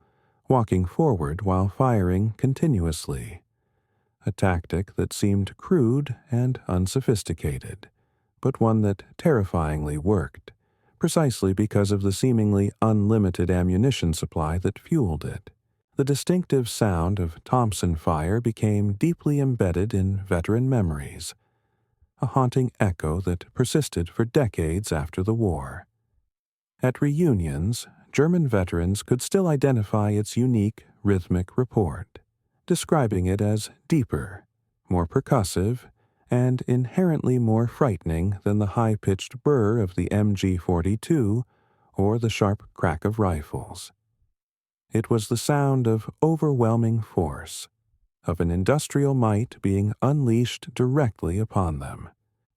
walking forward while firing continuously, a tactic that seemed crude and unsophisticated, but one that terrifyingly worked, precisely because of the seemingly unlimited ammunition supply that fueled it. The distinctive sound of Thompson fire became deeply embedded in veteran memories, a haunting echo that persisted for decades after the war. At reunions, German veterans could still identify its unique rhythmic report, describing it as deeper, more percussive, and inherently more frightening than the high-pitched burr of the MG-42 or the sharp crack of rifles. It was the sound of overwhelming force, of an industrial might being unleashed directly upon them.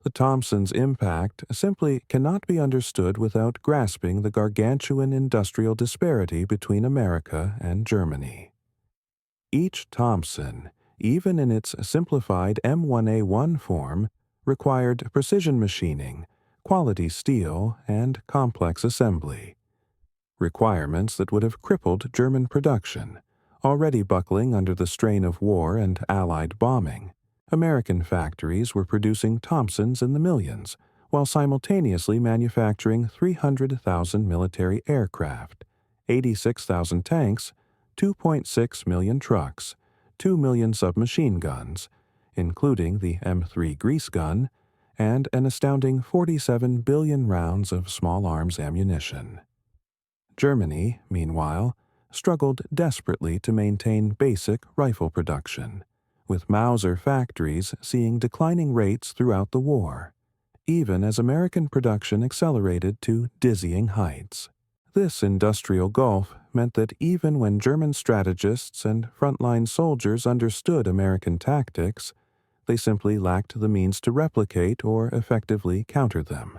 The Thompson's impact simply cannot be understood without grasping the gargantuan industrial disparity between America and Germany. Each Thompson, even in its simplified M1A1 form, required precision machining, quality steel, and complex assembly, requirements that would have crippled German production, already buckling under the strain of war and Allied bombing. American factories were producing Thompsons in the millions, while simultaneously manufacturing 300,000 military aircraft, 86,000 tanks, 2.6 million trucks, 2 million submachine guns, including the M3 grease gun, and an astounding 47 billion rounds of small arms ammunition. Germany, meanwhile, struggled desperately to maintain basic rifle production, with Mauser factories seeing declining rates throughout the war, even as American production accelerated to dizzying heights. This industrial gulf meant that even when German strategists and frontline soldiers understood American tactics, they simply lacked the means to replicate or effectively counter them.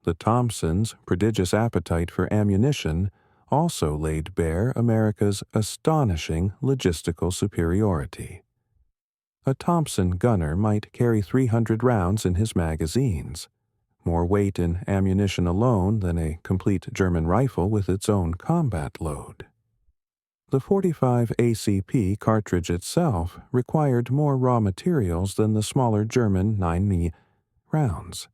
The Thompson's prodigious appetite for ammunition also laid bare America's astonishing logistical superiority. A Thompson gunner might carry 300 rounds in his magazines, more weight in ammunition alone than a complete German rifle with its own combat load. The 45 ACP cartridge itself required more raw materials than the smaller German 9mm rounds.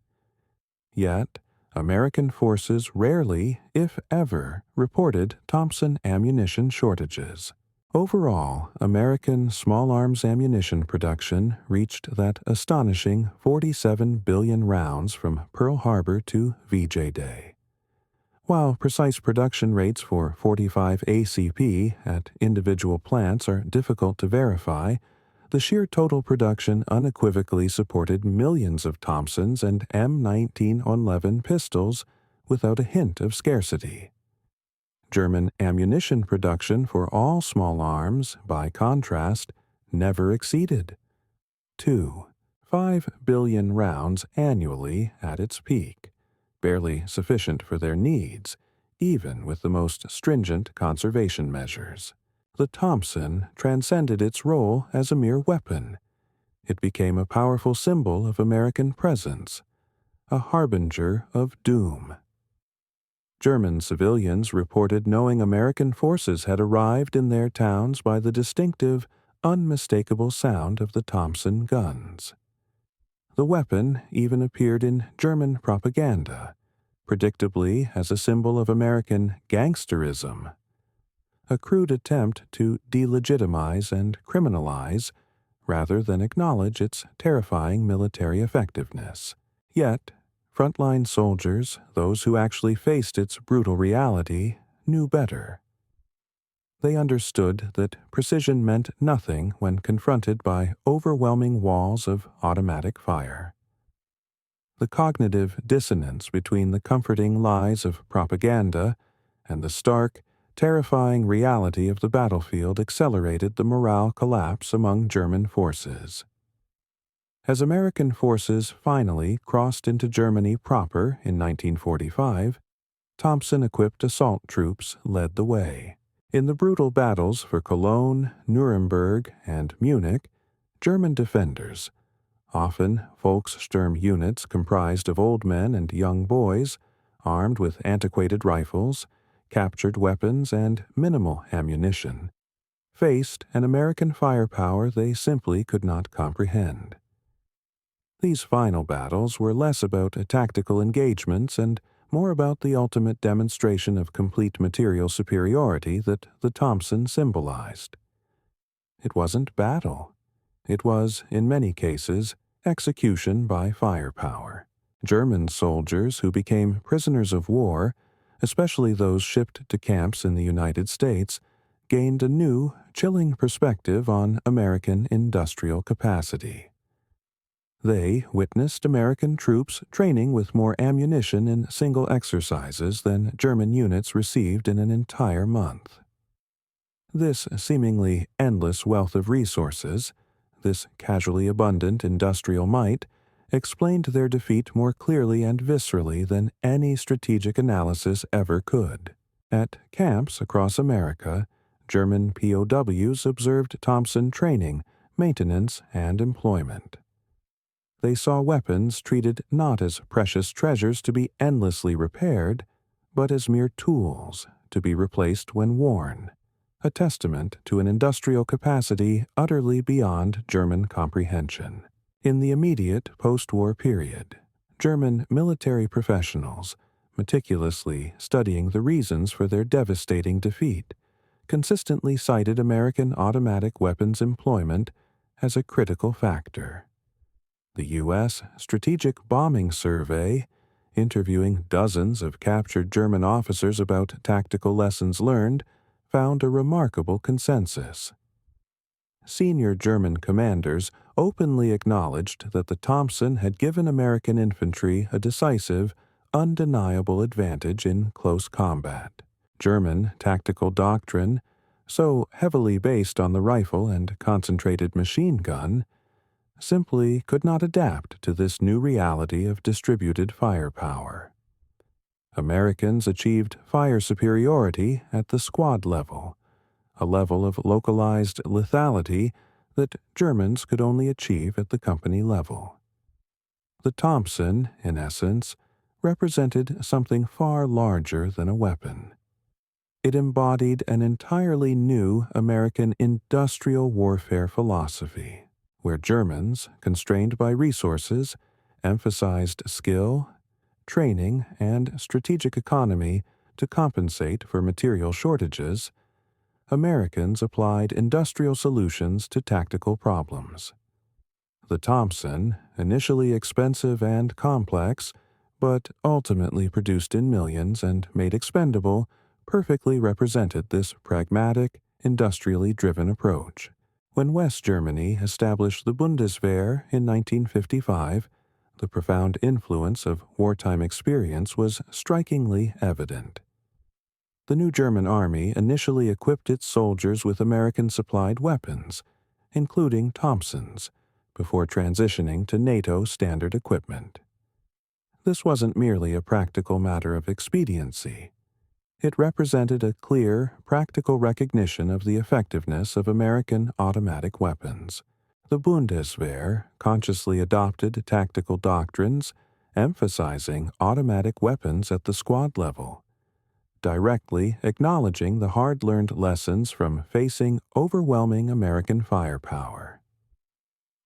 Yet, American forces rarely, if ever, reported Thompson ammunition shortages. Overall, American small arms ammunition production reached that astonishing 47 billion rounds from Pearl Harbor to VJ Day. While precise production rates for 45 ACP at individual plants are difficult to verify, the sheer total production unequivocally supported millions of Thompsons and M1911 pistols without a hint of scarcity. German ammunition production for all small arms, by contrast, never exceeded 5 billion rounds annually at its peak, barely sufficient for their needs, even with the most stringent conservation measures. The Thompson transcended its role as a mere weapon. It became a powerful symbol of American presence, a harbinger of doom. German civilians reported knowing American forces had arrived in their towns by the distinctive, unmistakable sound of the Thompson guns. The weapon even appeared in German propaganda, predictably as a symbol of American gangsterism, a crude attempt to delegitimize and criminalize rather than acknowledge its terrifying military effectiveness. Yet, frontline soldiers, those who actually faced its brutal reality, knew better. They understood that precision meant nothing when confronted by overwhelming walls of automatic fire. The cognitive dissonance between the comforting lies of propaganda and the stark, terrifying reality of the battlefield accelerated the morale collapse among German forces. As American forces finally crossed into Germany proper in 1945, Thompson-equipped assault troops led the way. In the brutal battles for Cologne, Nuremberg, and Munich, German defenders, often Volkssturm units comprised of old men and young boys, armed with antiquated rifles, captured weapons, and minimal ammunition, faced an American firepower they simply could not comprehend. These final battles were less about tactical engagements and more about the ultimate demonstration of complete material superiority that the Thompson symbolized. It wasn't battle. It was, in many cases, execution by firepower. German soldiers who became prisoners of war, especially those shipped to camps in the United States, gained a new, chilling perspective on American industrial capacity. They witnessed American troops training with more ammunition in single exercises than German units received in an entire month. This seemingly endless wealth of resources, this casually abundant industrial might, explained their defeat more clearly and viscerally than any strategic analysis ever could. At camps across America, German POWs observed Thompson training, maintenance, and employment. They saw weapons treated not as precious treasures to be endlessly repaired, but as mere tools to be replaced when worn, a testament to an industrial capacity utterly beyond German comprehension. In the immediate post-war period, German military professionals, meticulously studying the reasons for their devastating defeat, consistently cited American automatic weapons employment as a critical factor. The U.S. Strategic Bombing Survey, interviewing dozens of captured German officers about tactical lessons learned, found a remarkable consensus. Senior German commanders openly acknowledged that the Thompson had given American infantry a decisive, undeniable advantage in close combat. German tactical doctrine, so heavily based on the rifle and concentrated machine gun, simply could not adapt to this new reality of distributed firepower. Americans achieved fire superiority at the squad level, a level of localized lethality that Germans could only achieve at the company level. The Thompson, in essence, represented something far larger than a weapon. it embodied an entirely new American industrial warfare philosophy, where Germans, constrained by resources, emphasized skill, training, and strategic economy to compensate for material shortages. Americans applied industrial solutions to tactical problems. The Thompson, initially expensive and complex, but ultimately produced in millions and made expendable, perfectly represented this pragmatic, industrially driven approach. When West Germany established the Bundeswehr in 1955, the profound influence of wartime experience was strikingly evident. The new German army initially equipped its soldiers with American-supplied weapons, including Thompsons, before transitioning to NATO standard equipment. This wasn't merely a practical matter of expediency. It represented a clear, practical recognition of the effectiveness of American automatic weapons. The Bundeswehr consciously adopted tactical doctrines, emphasizing automatic weapons at the squad level, directly acknowledging the hard-learned lessons from facing overwhelming American firepower.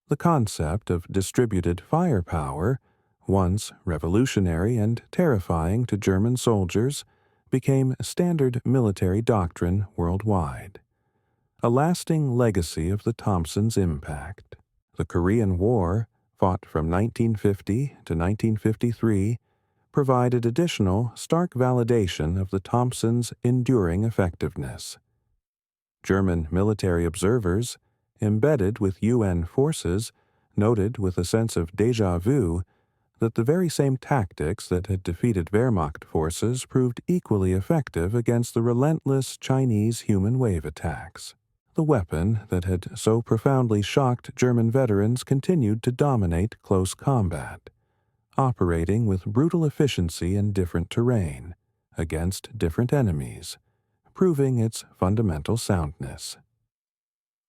The concept of distributed firepower, once revolutionary and terrifying to German soldiers, became standard military doctrine worldwide, a lasting legacy of the Thompson's impact. The Korean War, fought from 1950 to 1953, provided additional stark validation of the Thompson's enduring effectiveness. German military observers, embedded with UN forces, noted with a sense of déjà vu that the very same tactics that had defeated Wehrmacht forces proved equally effective against the relentless Chinese human wave attacks. The weapon that had so profoundly shocked German veterans continued to dominate close combat, operating with brutal efficiency in different terrain, against different enemies, proving its fundamental soundness.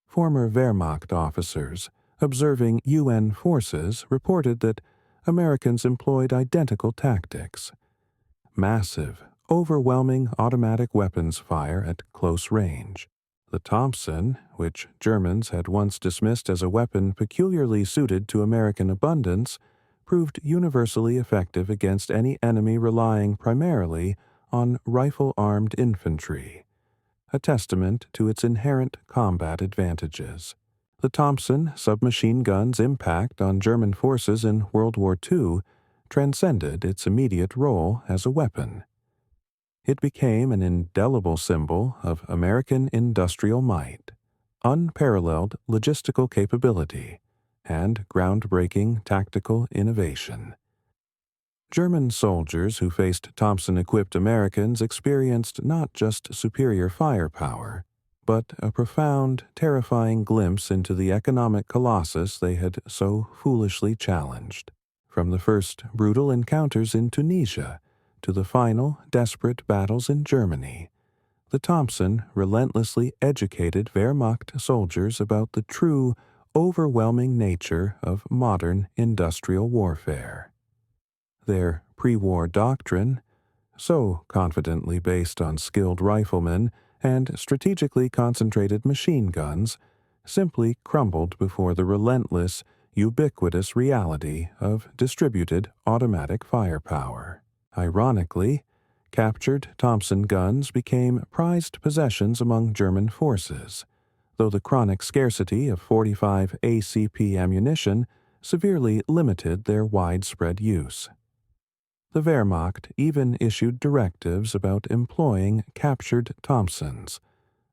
Former Wehrmacht officers observing UN forces reported that Americans employed identical tactics: massive, overwhelming automatic weapons fire at close range. The Thompson, which Germans had once dismissed as a weapon peculiarly suited to American abundance, proved universally effective against any enemy relying primarily on rifle-armed infantry, a testament to its inherent combat advantages. The Thompson submachine gun's impact on German forces in World War II transcended its immediate role as a weapon. It became an indelible symbol of American industrial might, unparalleled logistical capability, and groundbreaking tactical innovation. German soldiers who faced Thompson-equipped Americans experienced not just superior firepower, but a profound, terrifying glimpse into the economic colossus they had so foolishly challenged. From the first brutal encounters in Tunisia to the final, desperate battles in Germany, the Thompson relentlessly educated Wehrmacht soldiers about the true, overwhelming nature of modern industrial warfare. Their pre-war doctrine, so confidently based on skilled riflemen and strategically concentrated machine guns, simply crumbled before the relentless, ubiquitous reality of distributed automatic firepower. Ironically, captured Thompson guns became prized possessions among German forces, though the chronic scarcity of .45 ACP ammunition severely limited their widespread use. The Wehrmacht even issued directives about employing captured Thompsons,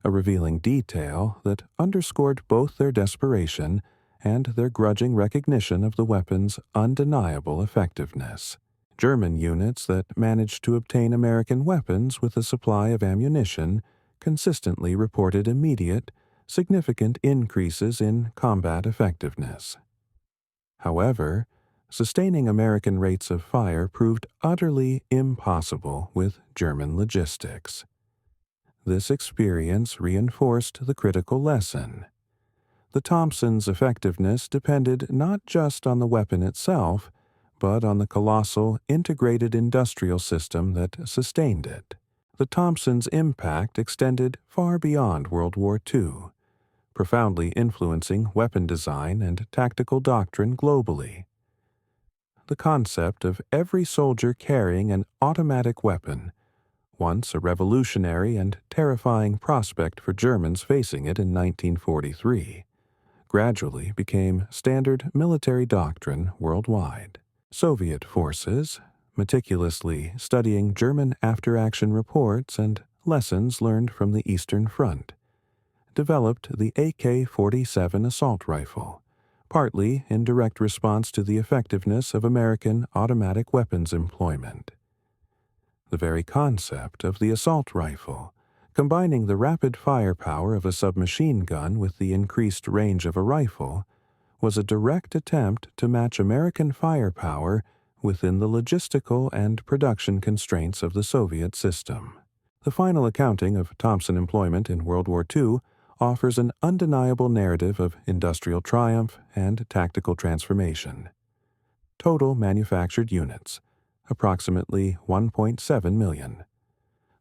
a revealing detail that underscored both their desperation and their grudging recognition of the weapon's undeniable effectiveness. German units that managed to obtain American weapons with a supply of ammunition consistently reported immediate, significant increases in combat effectiveness. However, sustaining American rates of fire proved utterly impossible with German logistics. This experience reinforced the critical lesson. The Thompson's effectiveness depended not just on the weapon itself, but on the colossal integrated industrial system that sustained it. The Thompson's impact extended far beyond World War II, profoundly influencing weapon design and tactical doctrine globally. The concept of every soldier carrying an automatic weapon, once a revolutionary and terrifying prospect for Germans facing it in 1943, gradually became standard military doctrine worldwide. Soviet forces, meticulously studying German after-action reports and lessons learned from the Eastern Front, developed the AK-47 assault rifle, partly in direct response to the effectiveness of American automatic weapons employment. The very concept of the assault rifle, combining the rapid firepower of a submachine gun with the increased range of a rifle, was a direct attempt to match American firepower within the logistical and production constraints of the Soviet system. The final accounting of Thompson employment in World War II offers an undeniable narrative of industrial triumph and tactical transformation. Total manufactured units, approximately 1.7 million.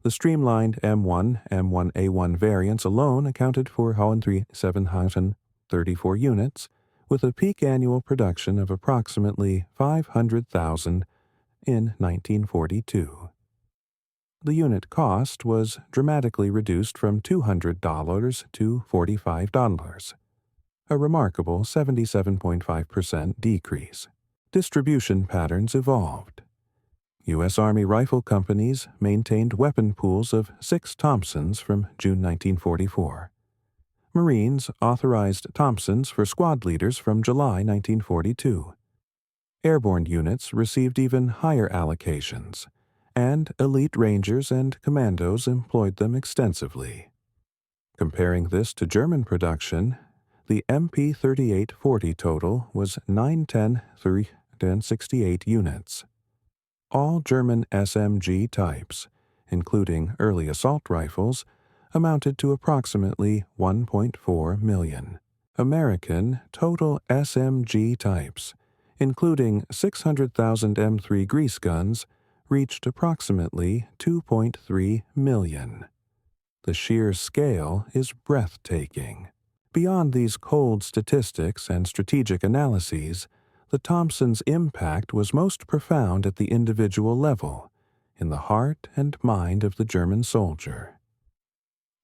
The streamlined M1, M1A1 variants alone accounted for 734 units, with a peak annual production of approximately 500,000 in 1942. The unit cost was dramatically reduced from $200 to $45, a remarkable 77.5% decrease. Distribution patterns evolved. U.S. Army rifle companies maintained weapon pools of 6 Thompsons from June 1944. Marines authorized Thompsons for squad leaders from July 1942. Airborne units received even higher allocations, and elite rangers and commandos employed them extensively. Comparing this to German production, the MP3840 total was 910,368 units. All German SMG types, including early assault rifles, amounted to approximately 1.4 million. American total SMG types, including 600,000 M3 grease guns, reached approximately 2.3 million. The sheer scale is breathtaking. Beyond these cold statistics and strategic analyses, the Thompson's impact was most profound at the individual level, in the heart and mind of the German soldier.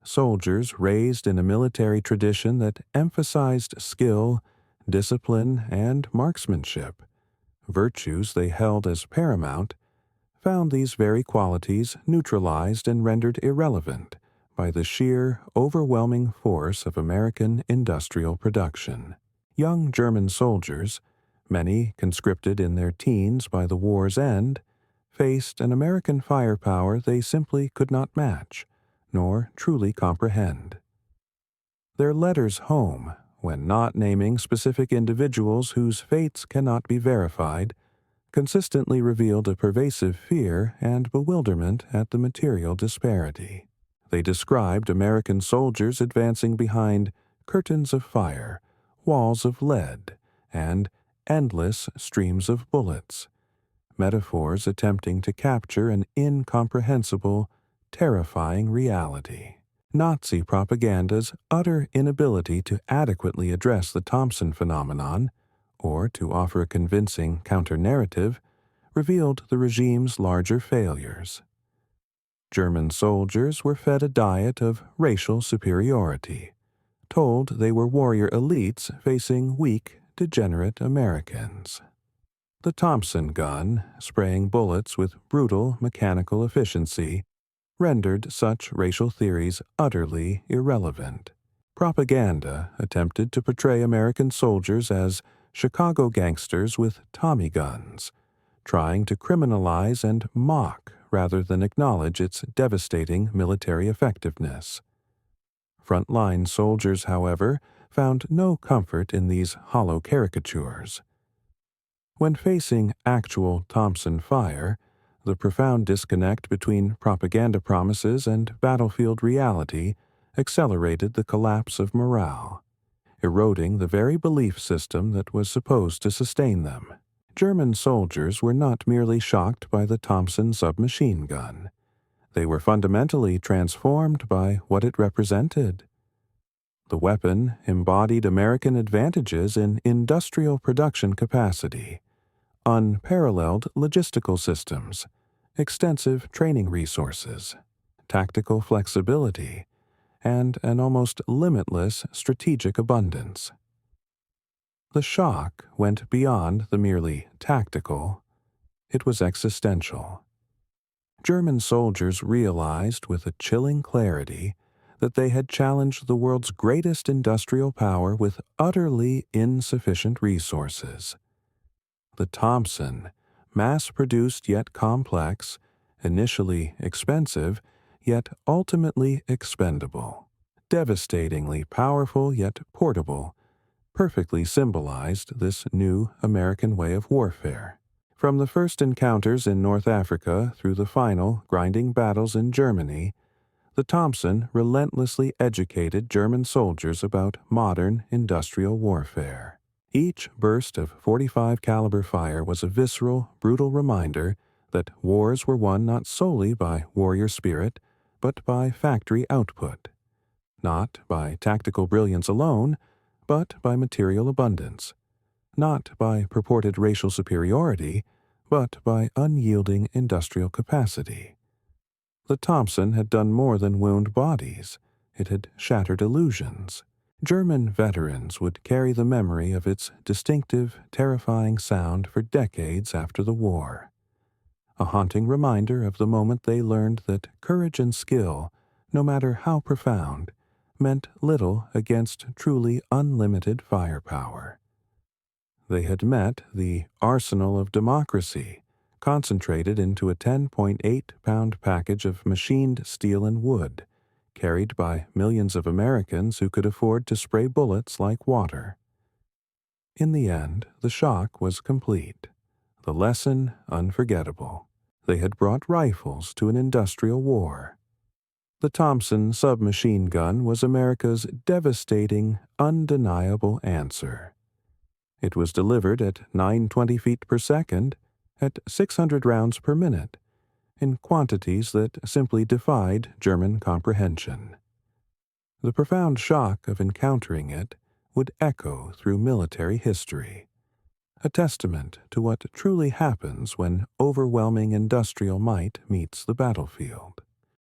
Soldiers raised in a military tradition that emphasized skill, discipline, and marksmanship, virtues they held as paramount, found these very qualities neutralized and rendered irrelevant by the sheer, overwhelming force of American industrial production. Young German soldiers, many conscripted in their teens by the war's end, faced an American firepower they simply could not match, nor truly comprehend. Their letters home, when not naming specific individuals whose fates cannot be verified, consistently revealed a pervasive fear and bewilderment at the material disparity. They described American soldiers advancing behind curtains of fire, walls of lead, and endless streams of bullets, metaphors attempting to capture an incomprehensible, terrifying reality. Nazi propaganda's utter inability to adequately address the Thompson phenomenon, or to offer a convincing counter-narrative, revealed the regime's larger failures. German soldiers were fed a diet of racial superiority, told they were warrior elites facing weak, degenerate Americans. The Thompson gun, spraying bullets with brutal mechanical efficiency, rendered such racial theories utterly irrelevant. Propaganda attempted to portray American soldiers as Chicago gangsters with Tommy guns, trying to criminalize and mock rather than acknowledge its devastating military effectiveness. Frontline soldiers, however, found no comfort in these hollow caricatures. When facing actual Thompson fire, the profound disconnect between propaganda promises and battlefield reality accelerated the collapse of morale, eroding the very belief system that was supposed to sustain them. German soldiers were not merely shocked by the Thompson submachine gun. They were fundamentally transformed by what it represented. The weapon embodied American advantages in industrial production capacity, unparalleled logistical systems, extensive training resources, tactical flexibility, and an almost limitless strategic abundance. The shock went beyond the merely tactical. It was existential. German soldiers realized with a chilling clarity that they had challenged the world's greatest industrial power with utterly insufficient resources. The Thompson, mass-produced yet complex, initially expensive, yet ultimately expendable, devastatingly powerful yet portable, perfectly symbolized this new American way of warfare. From the first encounters in North Africa through the final grinding battles in Germany, the Thompson relentlessly educated German soldiers about modern industrial warfare. Each burst of .45 caliber fire was a visceral, brutal reminder that wars were won not solely by warrior spirit, but by factory output, not by tactical brilliance alone, but by material abundance, not by purported racial superiority, but by unyielding industrial capacity. The Thompson had done more than wound bodies. It had shattered illusions. German veterans would carry the memory of its distinctive, terrifying sound for decades after the war. A haunting reminder of the moment they learned that courage and skill, no matter how profound, meant little against truly unlimited firepower. They had met the arsenal of democracy, concentrated into a 10.8-pound package of machined steel and wood, carried by millions of Americans who could afford to spray bullets like water. In the end, the shock was complete, the lesson unforgettable. They had brought rifles to an industrial war. The Thompson submachine gun was America's devastating, undeniable answer. It was delivered at 920 feet per second, at 600 rounds per minute, in quantities that simply defied German comprehension. The profound shock of encountering it would echo through military history, a testament to what truly happens when overwhelming industrial might meets the battlefield.